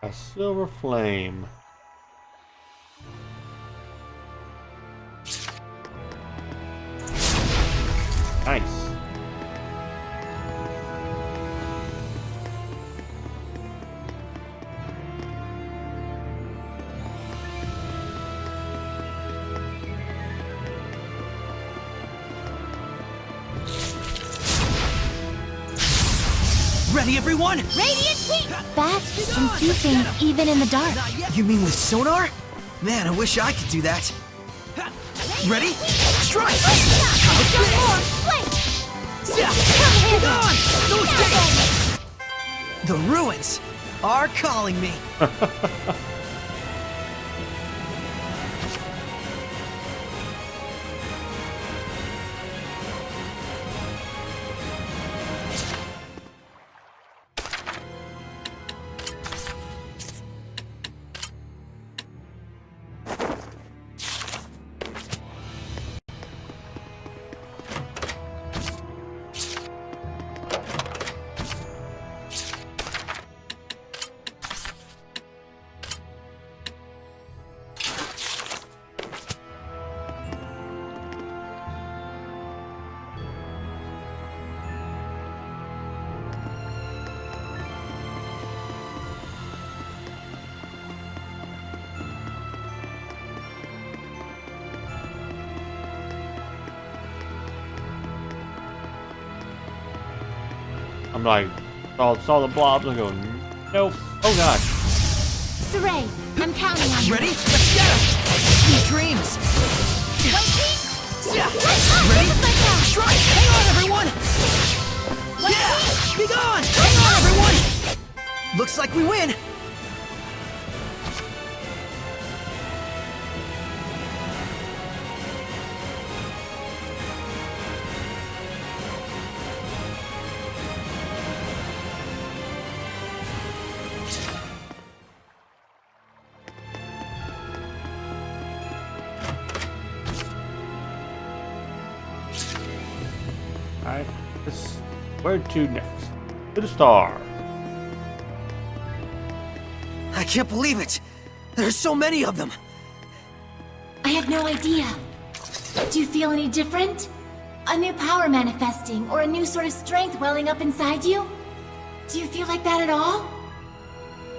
A silver flame. Nice. Ready, everyone? Bats can see things even in the dark. You mean with sonar? Man, I wish I could do that. Ready? Strike! Get on! No escape! The ruins are calling me. I'm like, saw the blobs and go, nope. Oh gosh. Saray, I'm counting on you. Ready? Let's get 'em! Sweet dreams! Ready? Strike! Hang on, everyone! Yeah! Be gone! Hang on, everyone! Looks like we win! Alright, where to next? To the star. I can't believe it! There's so many of them! I have no idea. Do you feel any different? A new power manifesting, or a new sort of strength welling up inside you? Do you feel like that at all?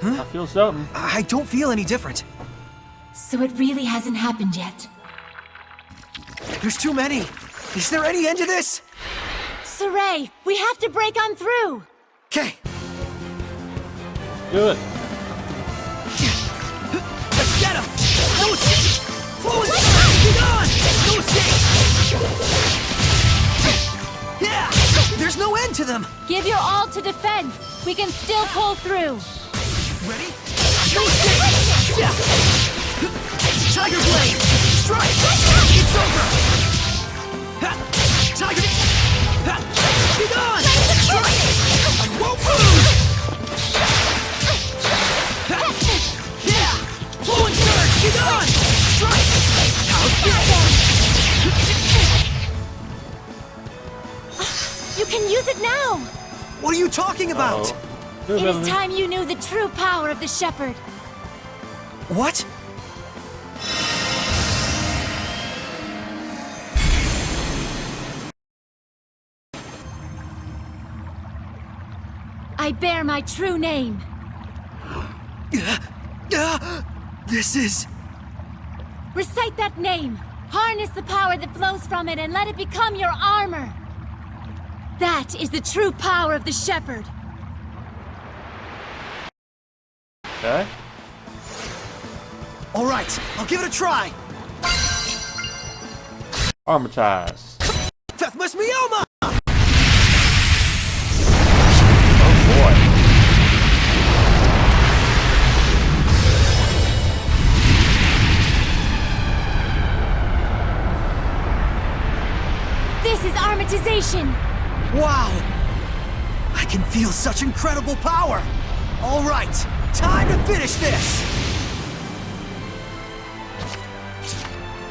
Huh? I feel something. I don't feel any different. So it really hasn't happened yet. There's too many! Is there any end to this? Saray, we have to break on through! Okay. Do it. Let's get him! No escape! Fluid surge! Be gone! No escape! Yeah! There's no end to them! Give your all to defense! We can still pull through! Ready? No escape! Yeah! Get on! Strike! How's this? You can use it now! What are you talking about? Uh-oh. It is time you knew the true power of the Shepherd. What? I bear my true name. This is... Recite that name. Harness the power that flows from it and let it become your armor. That is the true power of the Shepherd. Okay. All right, I'll give it a try. Armatize. Fethmas Mioma! Oh boy. This is armatization. Wow! I can feel such incredible power! All right, time to finish this!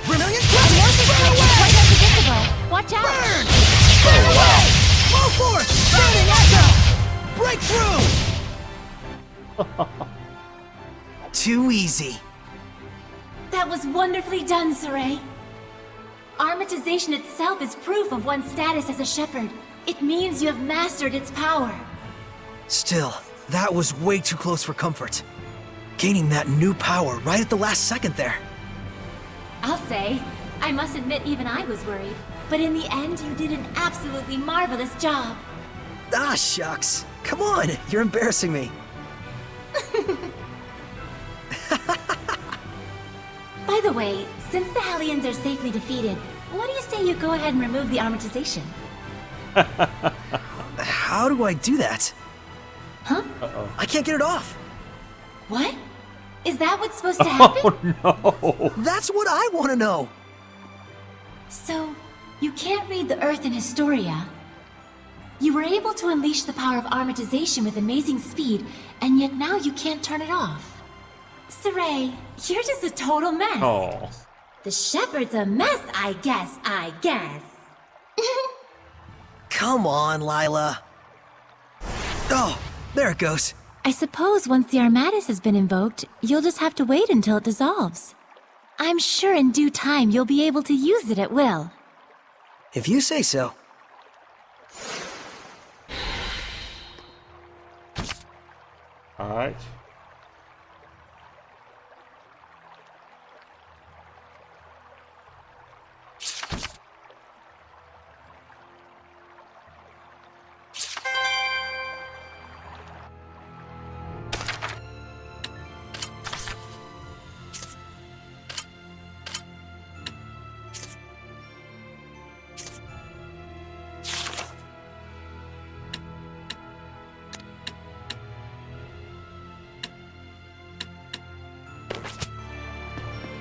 Vermilion Crescent! Burn away! Quite unpredictable. Watch out! Burn! Burn away! Flow force! Burning Echo! Breakthrough! Too easy. That was wonderfully done, Saray. Armatization itself is proof of one's status as a shepherd. It means you have mastered its power. Still, that was way too close for comfort. Gaining that new power right at the last second there. I'll say, I must admit even I was worried. But in the end, you did an absolutely marvelous job. Ah, shucks. Come on, you're embarrassing me. By the way, since the Hellions are safely defeated, what do you say you go ahead and remove the armatization? How do I do that? Huh? Uh-oh. I can't get it off. What? Is that what's supposed to happen? Oh no. That's what I want to know. So, you can't read the Earth in Historia. You were able to unleash the power of armatization with amazing speed, and yet now you can't turn it off. Saray, you're just a total mess. Oh. The Shepherd's a mess, I guess. Come on, Lila. Oh, there it goes. I suppose once the Armatus has been invoked, you'll just have to wait until it dissolves. I'm sure in due time you'll be able to use it at will. If you say so. All right.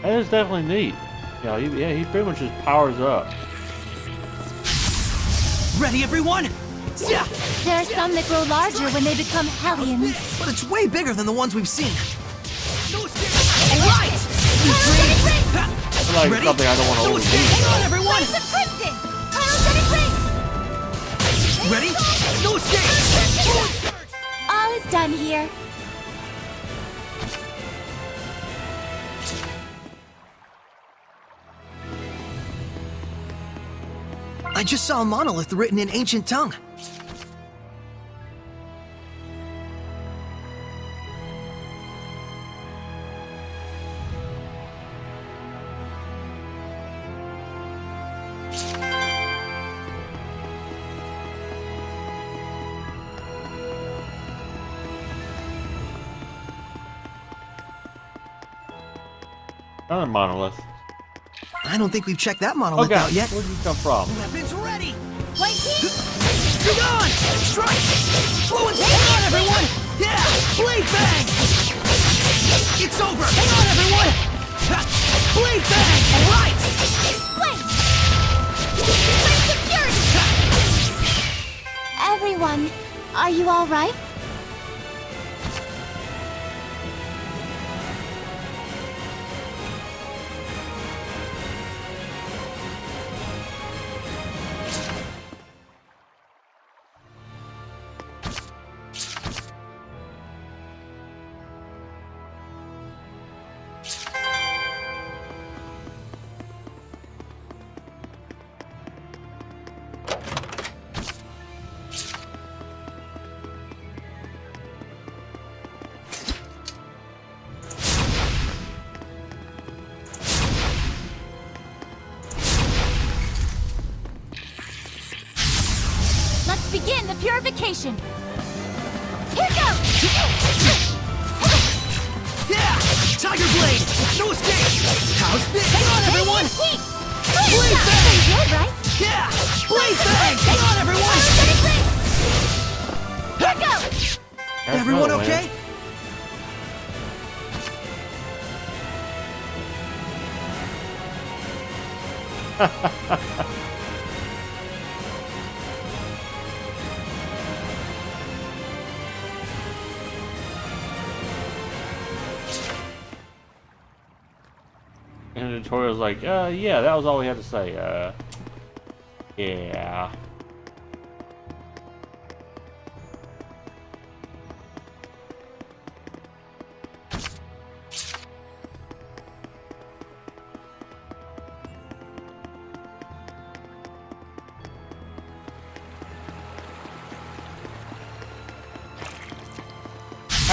That is definitely neat. He pretty much just powers up. Ready, everyone? Yeah. There are some that grow larger when they become Hellions. But it's way bigger than the ones we've seen. All right! Sweet dreams! I feel like Ready? something I don't want to No overdo. escape! Hang on, everyone! The Crimson! Cryogenic ring! Ready? No escape! All is done here. I just saw a monolith written in ancient tongue. Another monolith. I don't think we've checked that monolith Okay, out yet. where'd you come from? Weapons ready! Wait, Be gone! Strike! Slow and hang on, everyone! Yeah! Blade bang! It's over! Hang on, everyone! Ha! Blade bang! All right! Wait! Security! Everyone, are you all right? begin the purification. Here goes! Yeah! Tiger Blade! No escape! How's this? Hang on, everyone! Blade Fang! Pretty good, right? Yeah! Blade Fang! Hang on, everyone! Here goes! Everyone okay? And the tutorial's like, yeah, that was all we had to say. Yeah.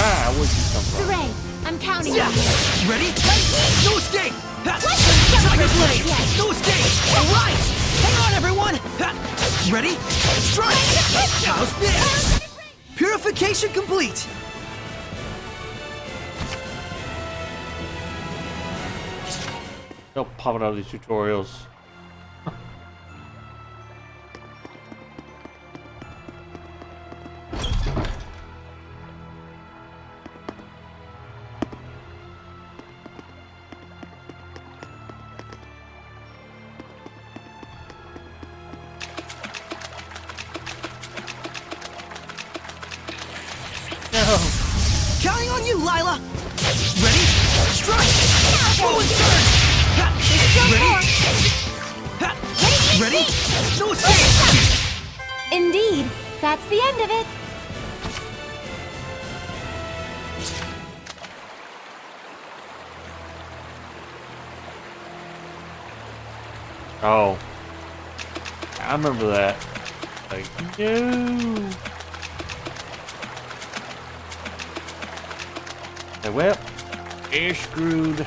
Ah, where'd you come from? Saray, I'm counting Yeah! on you. Ready? No escape! Ha! Let's Tiger go. Blade! Yeah. No escape! Alright! Hang on, everyone! Ha! Ready? Strike! How's this? Purification complete! They'll pop it out of these tutorials. Counting on you, Lila! Ready? Strike! Forward surge! Ha! Ready? Ha! Ready? No escape! Indeed, that's the end of it. Oh. I remember that. Like, no. Like, well, you're screwed.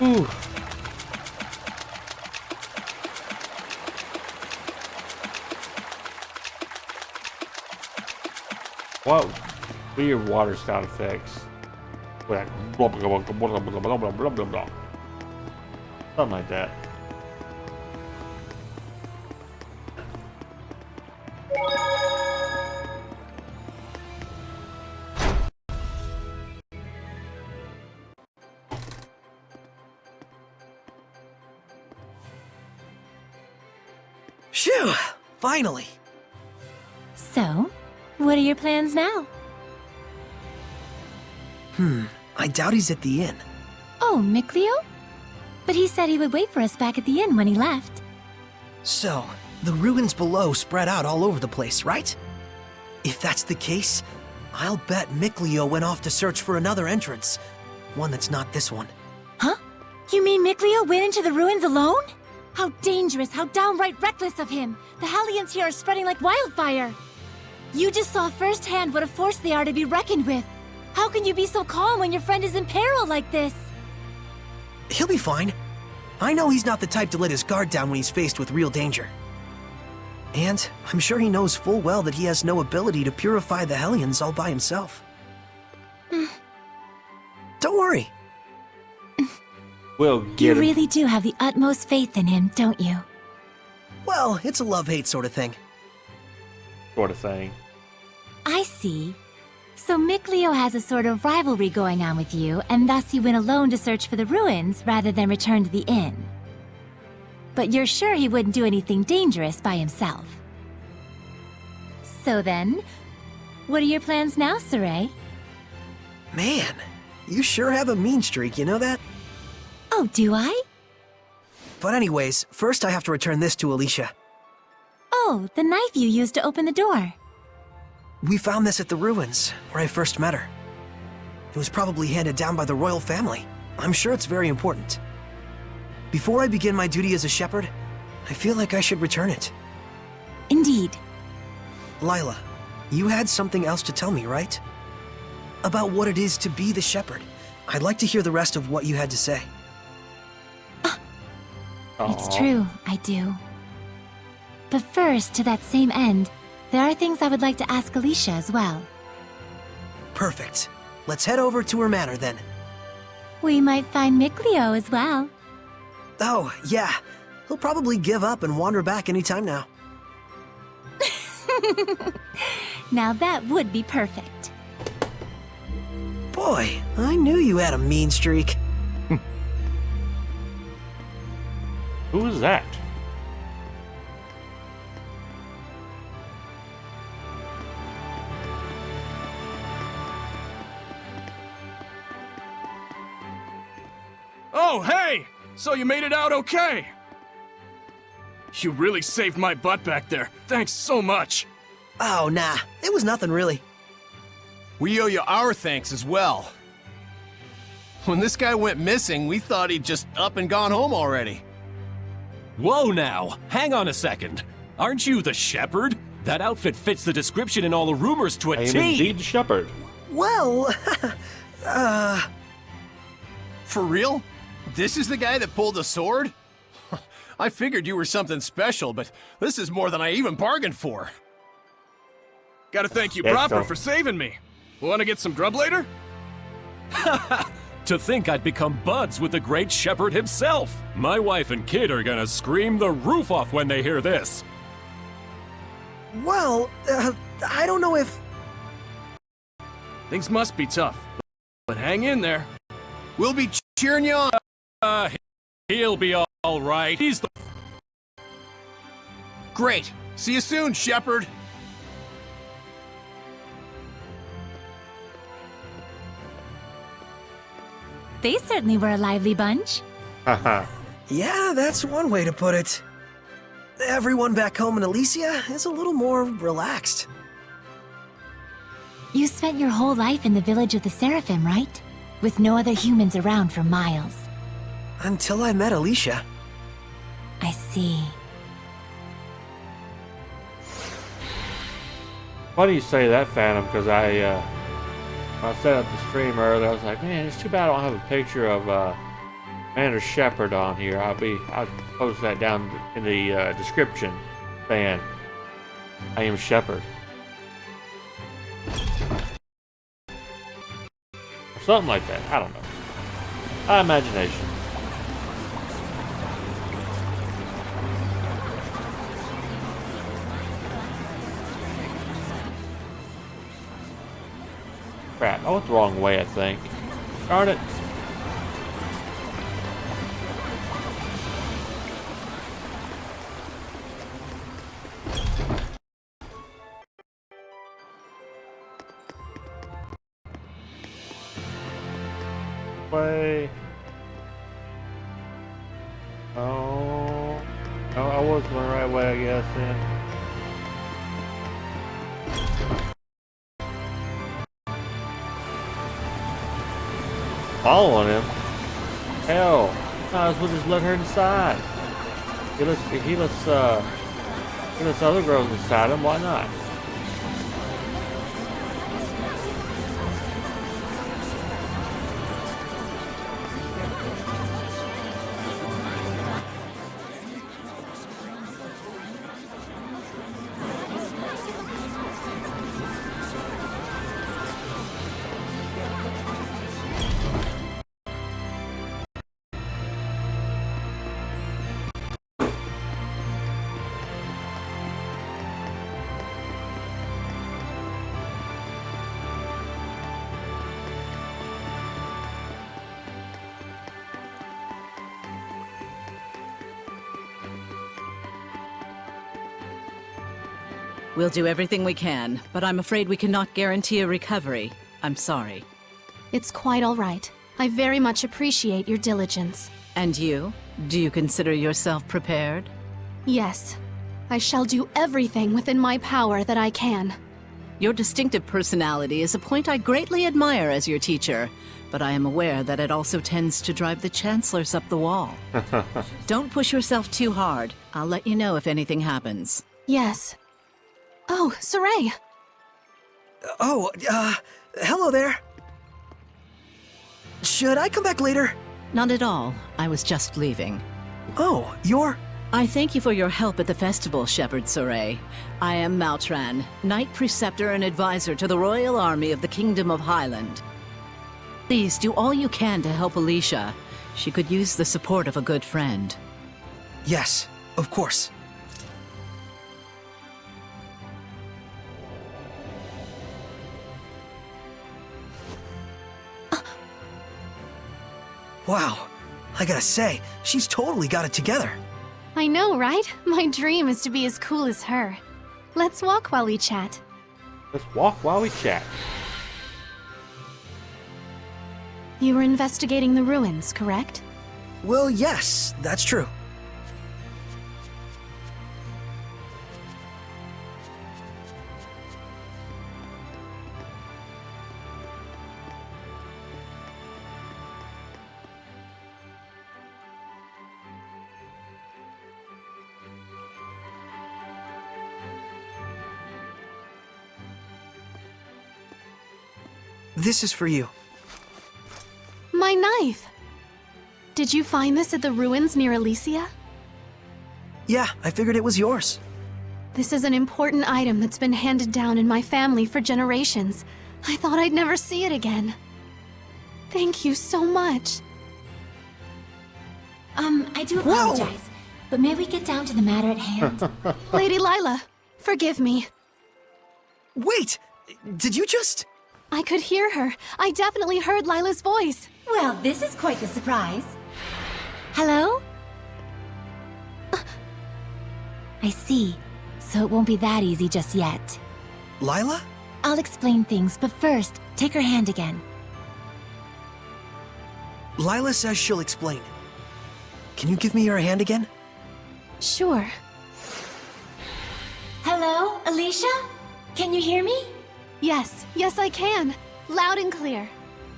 Ooh. What weird water sound effects? Like blah, blah, blah, blah, blah, blah, blah, blah, blah, blah. Something like that. Phew! Finally! So, what are your plans now? I doubt he's at the inn. Oh, Mikleo? But he said he would wait for us back at the inn when he left. So, the ruins below spread out all over the place, right? If that's the case, I'll bet Mikleo went off to search for another entrance. One that's not this one. Huh? You mean Mikleo went into the ruins alone? How dangerous, how downright reckless of him! The Hellions here are spreading like wildfire! You just saw firsthand what a force they are to be reckoned with. How can you be so calm when your friend is in peril like this? He'll be fine. I know he's not the type to let his guard down when he's faced with real danger. And I'm sure he knows full well that he has no ability to purify the Hellions all by himself. Don't worry. We'll You get him. really do have the utmost faith in him, don't you? Well, it's a love-hate sort of thing. Sort of thing. I see. So Mikleo has a sort of rivalry going on with you, and thus he went alone to search for the ruins rather than return to the inn. But you're sure he wouldn't do anything dangerous by himself. So then, what are your plans now, Saray? Man, you sure have a mean streak, you know that? Oh, do I? But anyways, first I have to return this to Alicia. Oh, the knife you used to open the door. We found this at the ruins, where I first met her. It was probably handed down by the royal family. I'm sure it's very important. Before I begin my duty as a shepherd, I feel like I should return it. Indeed. Lila, you had something else to tell me, right? About what it is to be the shepherd. I'd like to hear the rest of what you had to say. It's Aw. true, I do. But first, to that same end, there are things I would like to ask Alicia as well. Perfect. Let's head over to her manor then. We might find Mikleo as well. Oh, yeah. He'll probably give up and wander back anytime now. Now that would be perfect. Boy, I knew you had a mean streak. Who is that? Oh, hey! So you made it out okay? You really saved my butt back there. Thanks so much. Oh, nah. It was nothing really. We owe you our thanks as well. When this guy went missing, we thought he'd just up and gone home already. Whoa now! Hang on a second. Aren't you the shepherd? That outfit fits the description in all the rumors to a I am T! indeed shepherd. Well, For real? This is the guy that pulled the sword? I figured you were something special, but this is more than I even bargained for. Gotta thank you Yes, proper so. for saving me. Wanna get some grub later? To think I'd become buds with the great shepherd himself! My wife and kid are gonna scream the roof off when they hear this! well, I don't know if... Things must be tough, but hang in there. We'll be cheering you on. He'll be all right. He's the... Great. See you soon, shepherd. They certainly were a lively bunch. Haha. Yeah, that's one way to put it. Everyone back home in Elysia is a little more relaxed. You spent your whole life in the village of the Seraphim, right? With no other humans around for miles. Until I met Alicia. I see. Why do you say that, Phantom? Because I set up the stream earlier. I was like, man, it's too bad I don't have a picture of Commander Shepard on here. I'll post that down in the description saying I am Shepard. Or something like that. I don't know. My imagination. Crap, I went the wrong way, I think. Darn it. Way. Oh. No, I was going the right way, I guess, then. Following him? Hell, might as well just let her inside. He lets other girls inside him, why not? We'll do everything we can, but I'm afraid we cannot guarantee a recovery. I'm sorry. It's quite all right. I very much appreciate your diligence. And you? Do you consider yourself prepared? Yes. I shall do everything within my power that I can. Your distinctive personality is a point I greatly admire as your teacher, but I am aware that it also tends to drive the chancellors up the wall. Don't push yourself too hard. I'll let you know if anything happens. Yes. Oh, Saray! Oh, hello there. Should I come back later? Not at all. I was just leaving. Oh, you're... I thank you for your help at the festival, Shepherd Soray. I am Maltran, Knight Preceptor and Advisor to the Royal Army of the Kingdom of Highland. Please do all you can to help Alicia. She could use the support of a good friend. Yes, of course. Wow, I gotta say, she's totally got it together. I know, right? My dream is to be as cool as her. Let's walk while we chat. Let's walk while we chat. You were investigating the ruins, correct? Well, yes, that's true. This is for you. My knife! Did you find this at the ruins near Elysia? Yeah, I figured it was yours. This is an important item that's been handed down in my family for generations. I thought I'd never see it again. Thank you so much. I do apologize, but may we get down to the matter at hand? Lady Lila, forgive me. Wait! Did you just... I could hear her. I definitely heard Lila's voice. Well, this is quite the surprise. Hello? I see. So it won't be that easy just yet. Lila? I'll explain things, but first, take her hand again. Lila says she'll explain. Can you give me your hand again? Sure. Hello, Alicia? Can you hear me? Yes, I can. Loud and clear.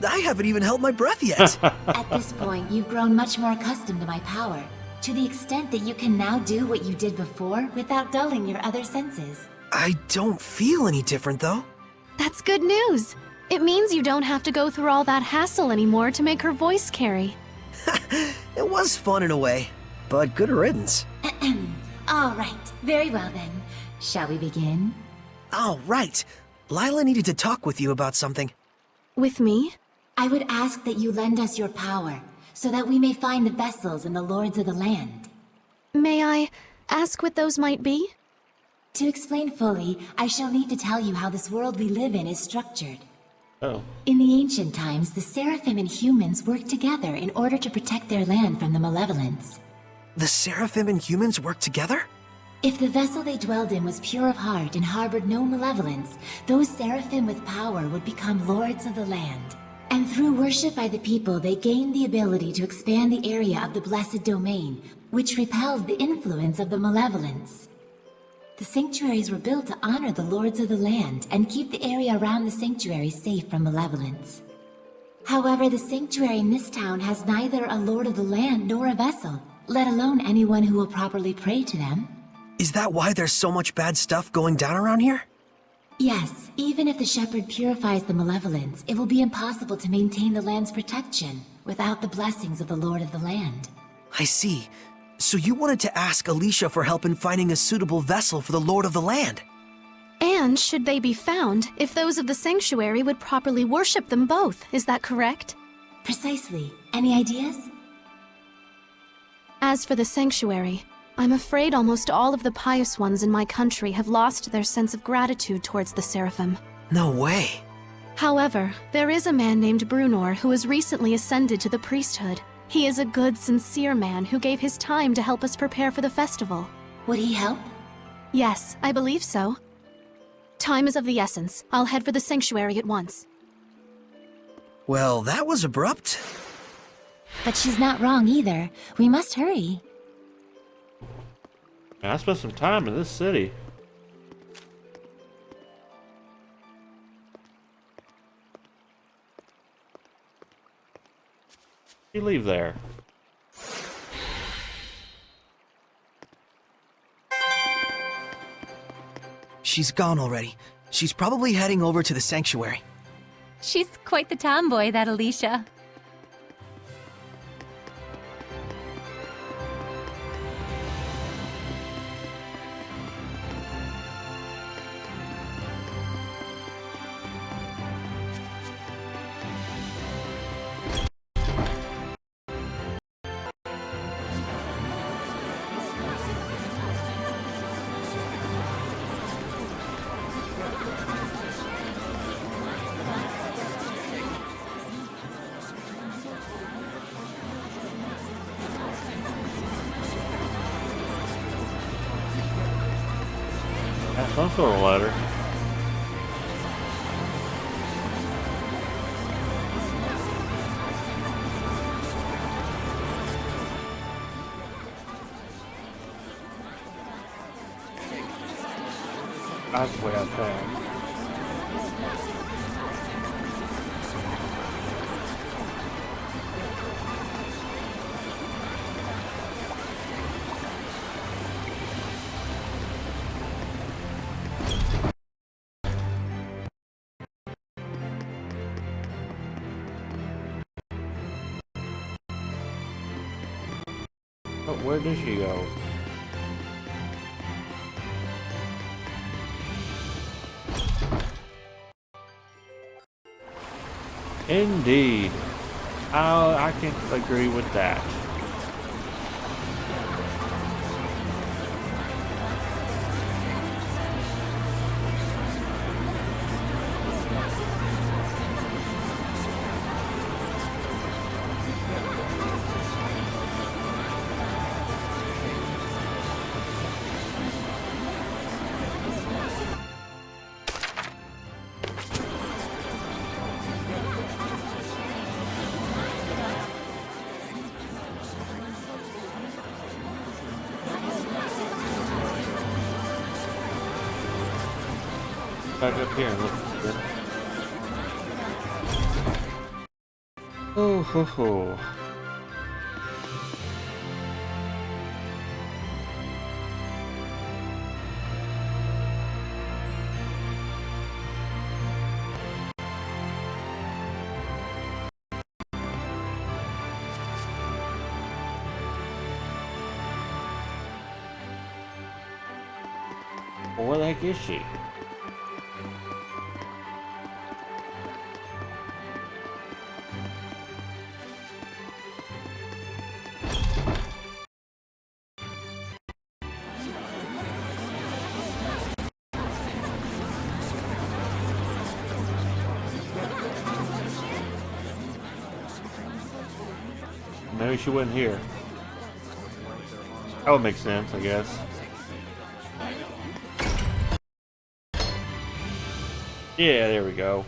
I haven't even held my breath yet. At this point, you've grown much more accustomed to my power, to the extent that you can now do what you did before without dulling your other senses. I don't feel any different, though. That's good news. It means you don't have to go through all that hassle anymore to make her voice carry. It was fun in a way, but good riddance. All right, very well then. Shall we begin? All right. Lila needed to talk with you about something. With me? I would ask that you lend us your power, so that we may find the vessels and the lords of the land. May I ask what those might be? To explain fully, I shall need to tell you how this world we live in is structured. Oh. In the ancient times, the Seraphim and humans worked together in order to protect their land from the malevolence. The Seraphim and humans worked together? If the vessel they dwelled in was pure of heart and harbored no malevolence, those Seraphim with power would become lords of the land. And through worship by the people, they gained the ability to expand the area of the blessed domain, which repels the influence of the malevolence. The sanctuaries were built to honor the lords of the land and keep the area around the sanctuary safe from malevolence. However, the sanctuary in this town has neither a lord of the land nor a vessel, let alone anyone who will properly pray to them. Is that why there's so much bad stuff going down around here? Yes, even if the shepherd purifies the malevolence, it will be impossible to maintain the land's protection without the blessings of the Lord of the Land. I see. So you wanted to ask Alicia for help in finding a suitable vessel for the Lord of the Land. And should they be found, if those of the sanctuary would properly worship them both, is that correct? Precisely. Any ideas? As for the sanctuary, I'm afraid almost all of the pious ones in my country have lost their sense of gratitude towards the Seraphim. No way. However, there is a man named Brunor who has recently ascended to the priesthood. He is a good, sincere man who gave his time to help us prepare for the festival. Would he help? Yes, I believe so. Time is of the essence. I'll head for the sanctuary at once. Well, that was abrupt. But she's not wrong either. We must hurry. Man, I spent some time in this city. You leave there. She's gone already. She's probably heading over to the sanctuary. She's quite the tomboy, that Alicia. some sort of letter. That's the way I think. But where does she go? Indeed. I can agree with that. Back up here and look at it. Oh ho ho. Well, where the heck is she? Maybe she wasn't here. That would make sense, I guess. Yeah, there we go.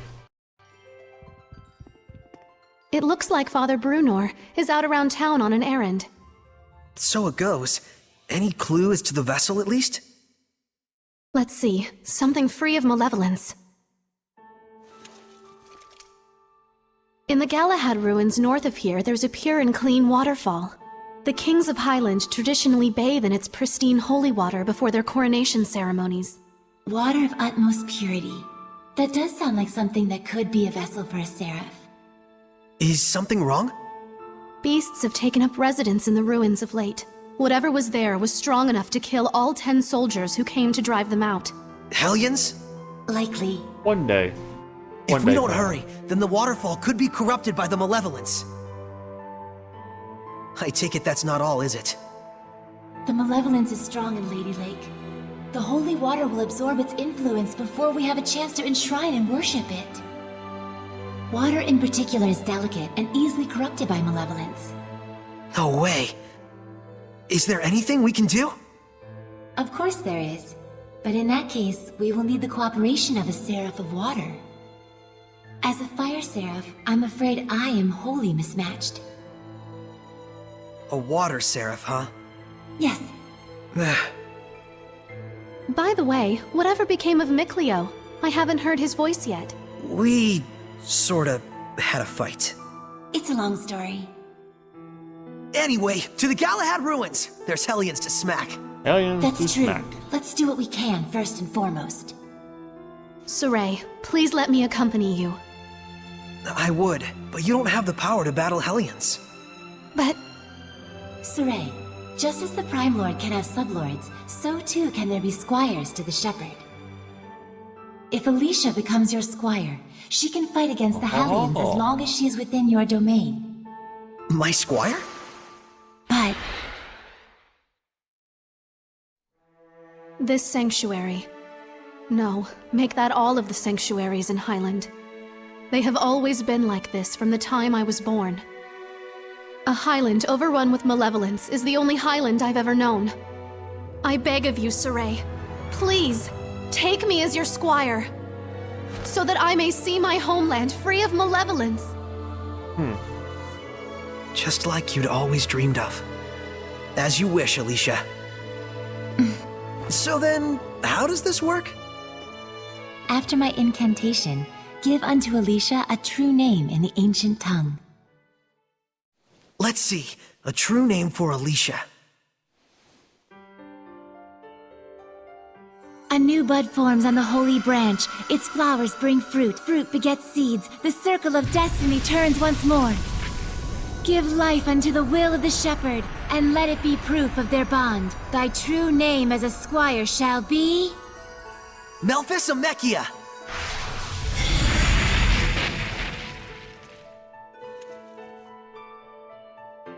It looks like Father Brunor is out around town on an errand. So it goes. Any clue as to the vessel, at least? Let's see. Something free of malevolence. In the Galahad ruins north of here, there's a pure and clean waterfall. The kings of Highland traditionally bathe in its pristine holy water before their coronation ceremonies. Water of utmost purity. That does sound like something that could be a vessel for a seraph. Is something wrong? Beasts have taken up residence in the ruins of late. Whatever was there was strong enough to kill all 10 soldiers who came to drive them out. Hellions? Likely. One day. If we don't hurry, then the waterfall could be corrupted by the malevolence. I take it that's not all, is it? The malevolence is strong in Lady Lake. The holy water will absorb its influence before we have a chance to enshrine and worship it. Water in particular is delicate and easily corrupted by malevolence. No way. Is there anything we can do? Of course there is. But in that case, we will need the cooperation of a seraph of water. As a fire seraph, I'm afraid I am wholly mismatched. A water seraph, huh? Yes. By the way, whatever became of Mikleo? I haven't heard his voice yet. We sorta had a fight. It's a long story. Anyway, to the Galahad ruins. There's Hellions to smack. Hellions That's to true. smack. Let's do what we can first and foremost. Saray, please let me accompany you. I would, but you don't have the power to battle Hellions. But... Saray, just as the Prime Lord can have sublords, so too can there be squires to the Shepherd. If Alicia becomes your squire, she can fight against the Hellions as long as she is within your domain. My squire? But... This sanctuary. No, make that all of the sanctuaries in Highland. They have always been like this from the time I was born. A Highland overrun with malevolence is the only Highland I've ever known. I beg of you, Saray. Please, Take me as your squire, so that I may see my homeland free of malevolence. Just like you'd always dreamed of. As you wish, Alicia. So then, how does this work? After my incantation, give unto Alicia a true name in the ancient tongue. Let's see. A true name for Alicia. A new bud forms on the holy branch. Its flowers bring fruit. Fruit begets seeds. The circle of destiny turns once more. Give life unto the will of the shepherd, and let it be proof of their bond. Thy true name as a squire shall be... Melphisamechia!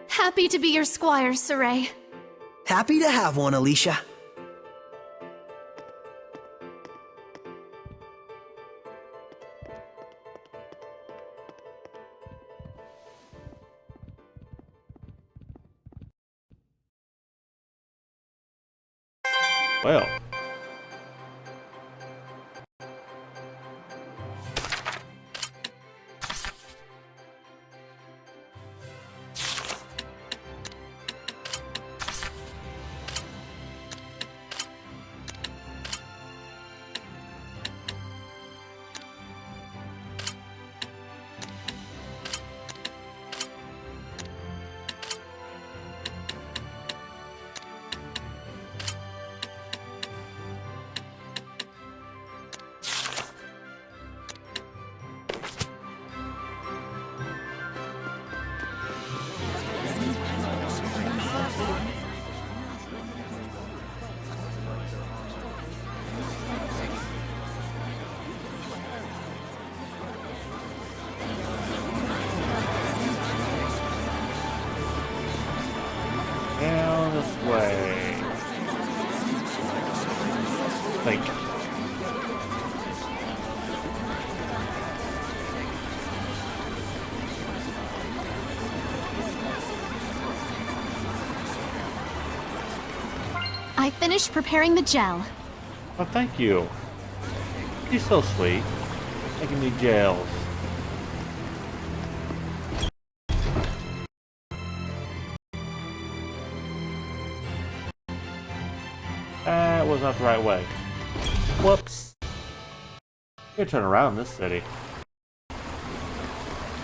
Happy to be your squire, Saray. Happy to have one, Alicia. Well. Down this way. Think. I finished preparing the gel. Oh, thank you. You're so sweet. Making me gels. That was not the right way. Whoops. You turn around in this city.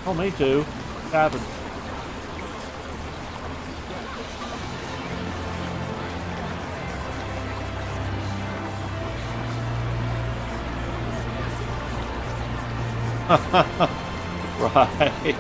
Oh, me too. It happens. Right.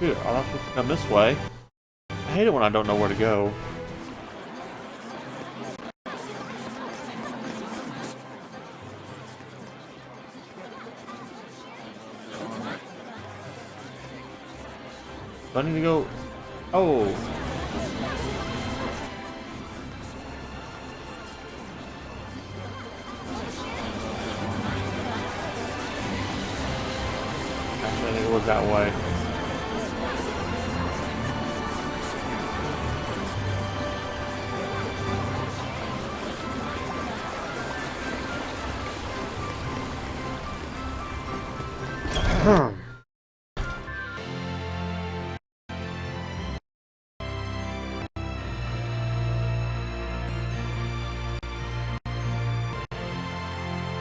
Dude, I'm not supposed to come this way. I hate it when I don't know where to go. Do I need to go? Oh. Actually, I think it was that way.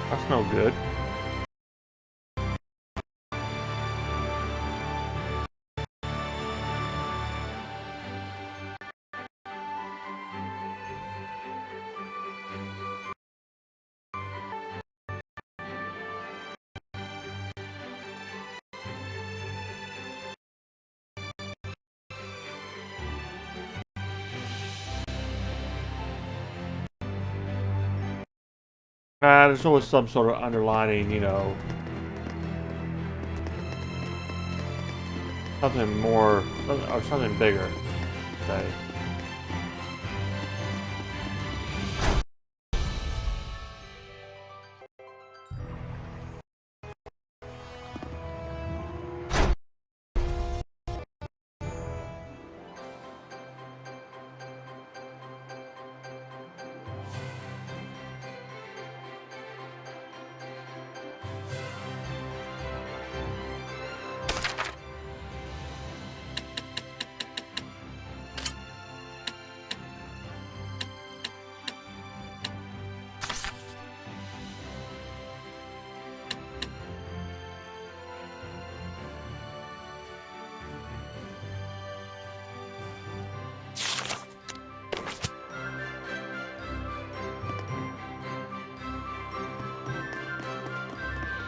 That's no good. There's always some sort of underlining, you know, something more, or something bigger, say.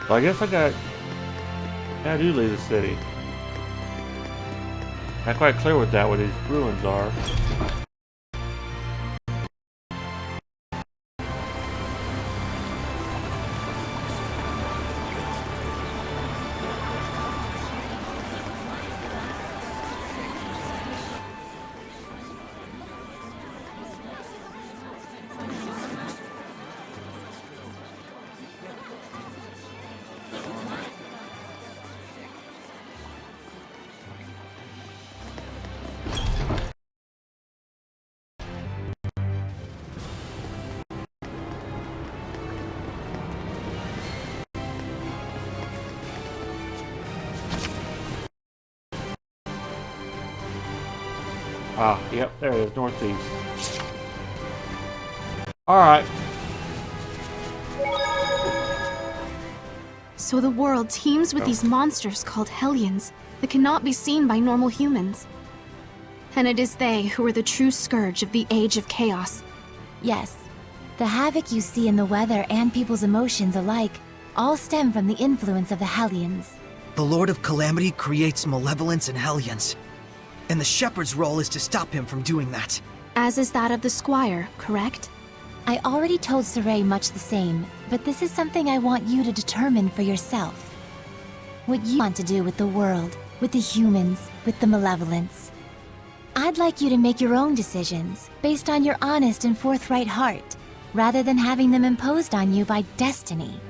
So I guess I do leave the city. Not quite clear what these ruins are. Ah, yep, there it is, northeast. Alright. So the world teems with these monsters called Hellions that cannot be seen by normal humans. And it is they who are the true scourge of the Age of Chaos. Yes. The havoc you see in the weather and people's emotions alike all stem from the influence of the Hellions. The Lord of Calamity creates malevolence in Hellions. And the Shepherd's role is to stop him from doing that. As is that of the Squire, correct? I already told Saray much the same, but this is something I want you to determine for yourself. What you want to do with the world, with the humans, with the malevolence. I'd like you to make your own decisions, based on your honest and forthright heart, rather than having them imposed on you by destiny.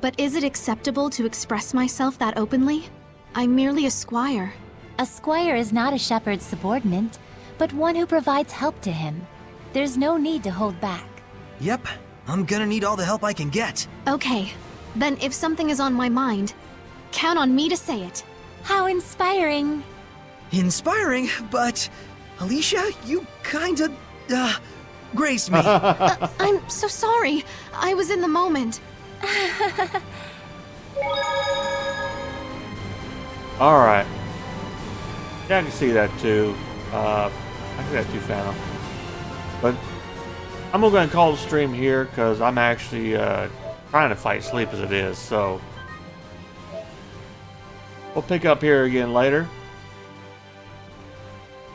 But is it acceptable to express myself that openly? I'm merely a squire. A squire is not a shepherd's subordinate, but one who provides help to him. There's no need to hold back. Yep, I'm gonna need all the help I can get. Okay, then if something is on my mind, count on me to say it. How inspiring! Inspiring, but Alicia, you kinda, grazed me. I'm so sorry. I was in the moment. Alright. Yeah, I can see that too. I see that too, Fana. But I'm going to call the stream here because I'm actually trying to fight sleep as it is. So we'll pick up here again later.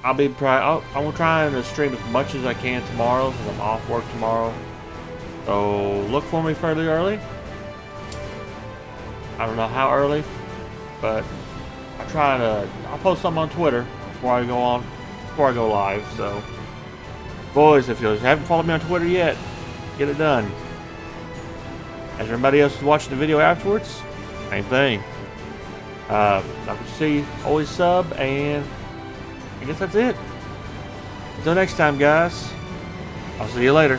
I'm going to try and stream as much as I can tomorrow since I'm off work tomorrow. So look for me fairly early. I don't know how early, but I'll post something on Twitter before I go live. So, boys, if you haven't followed me on Twitter yet, get it done. As everybody else is watching the video afterwards, same thing. Like you see, always sub, and I guess that's it. Until next time, guys, I'll see you later.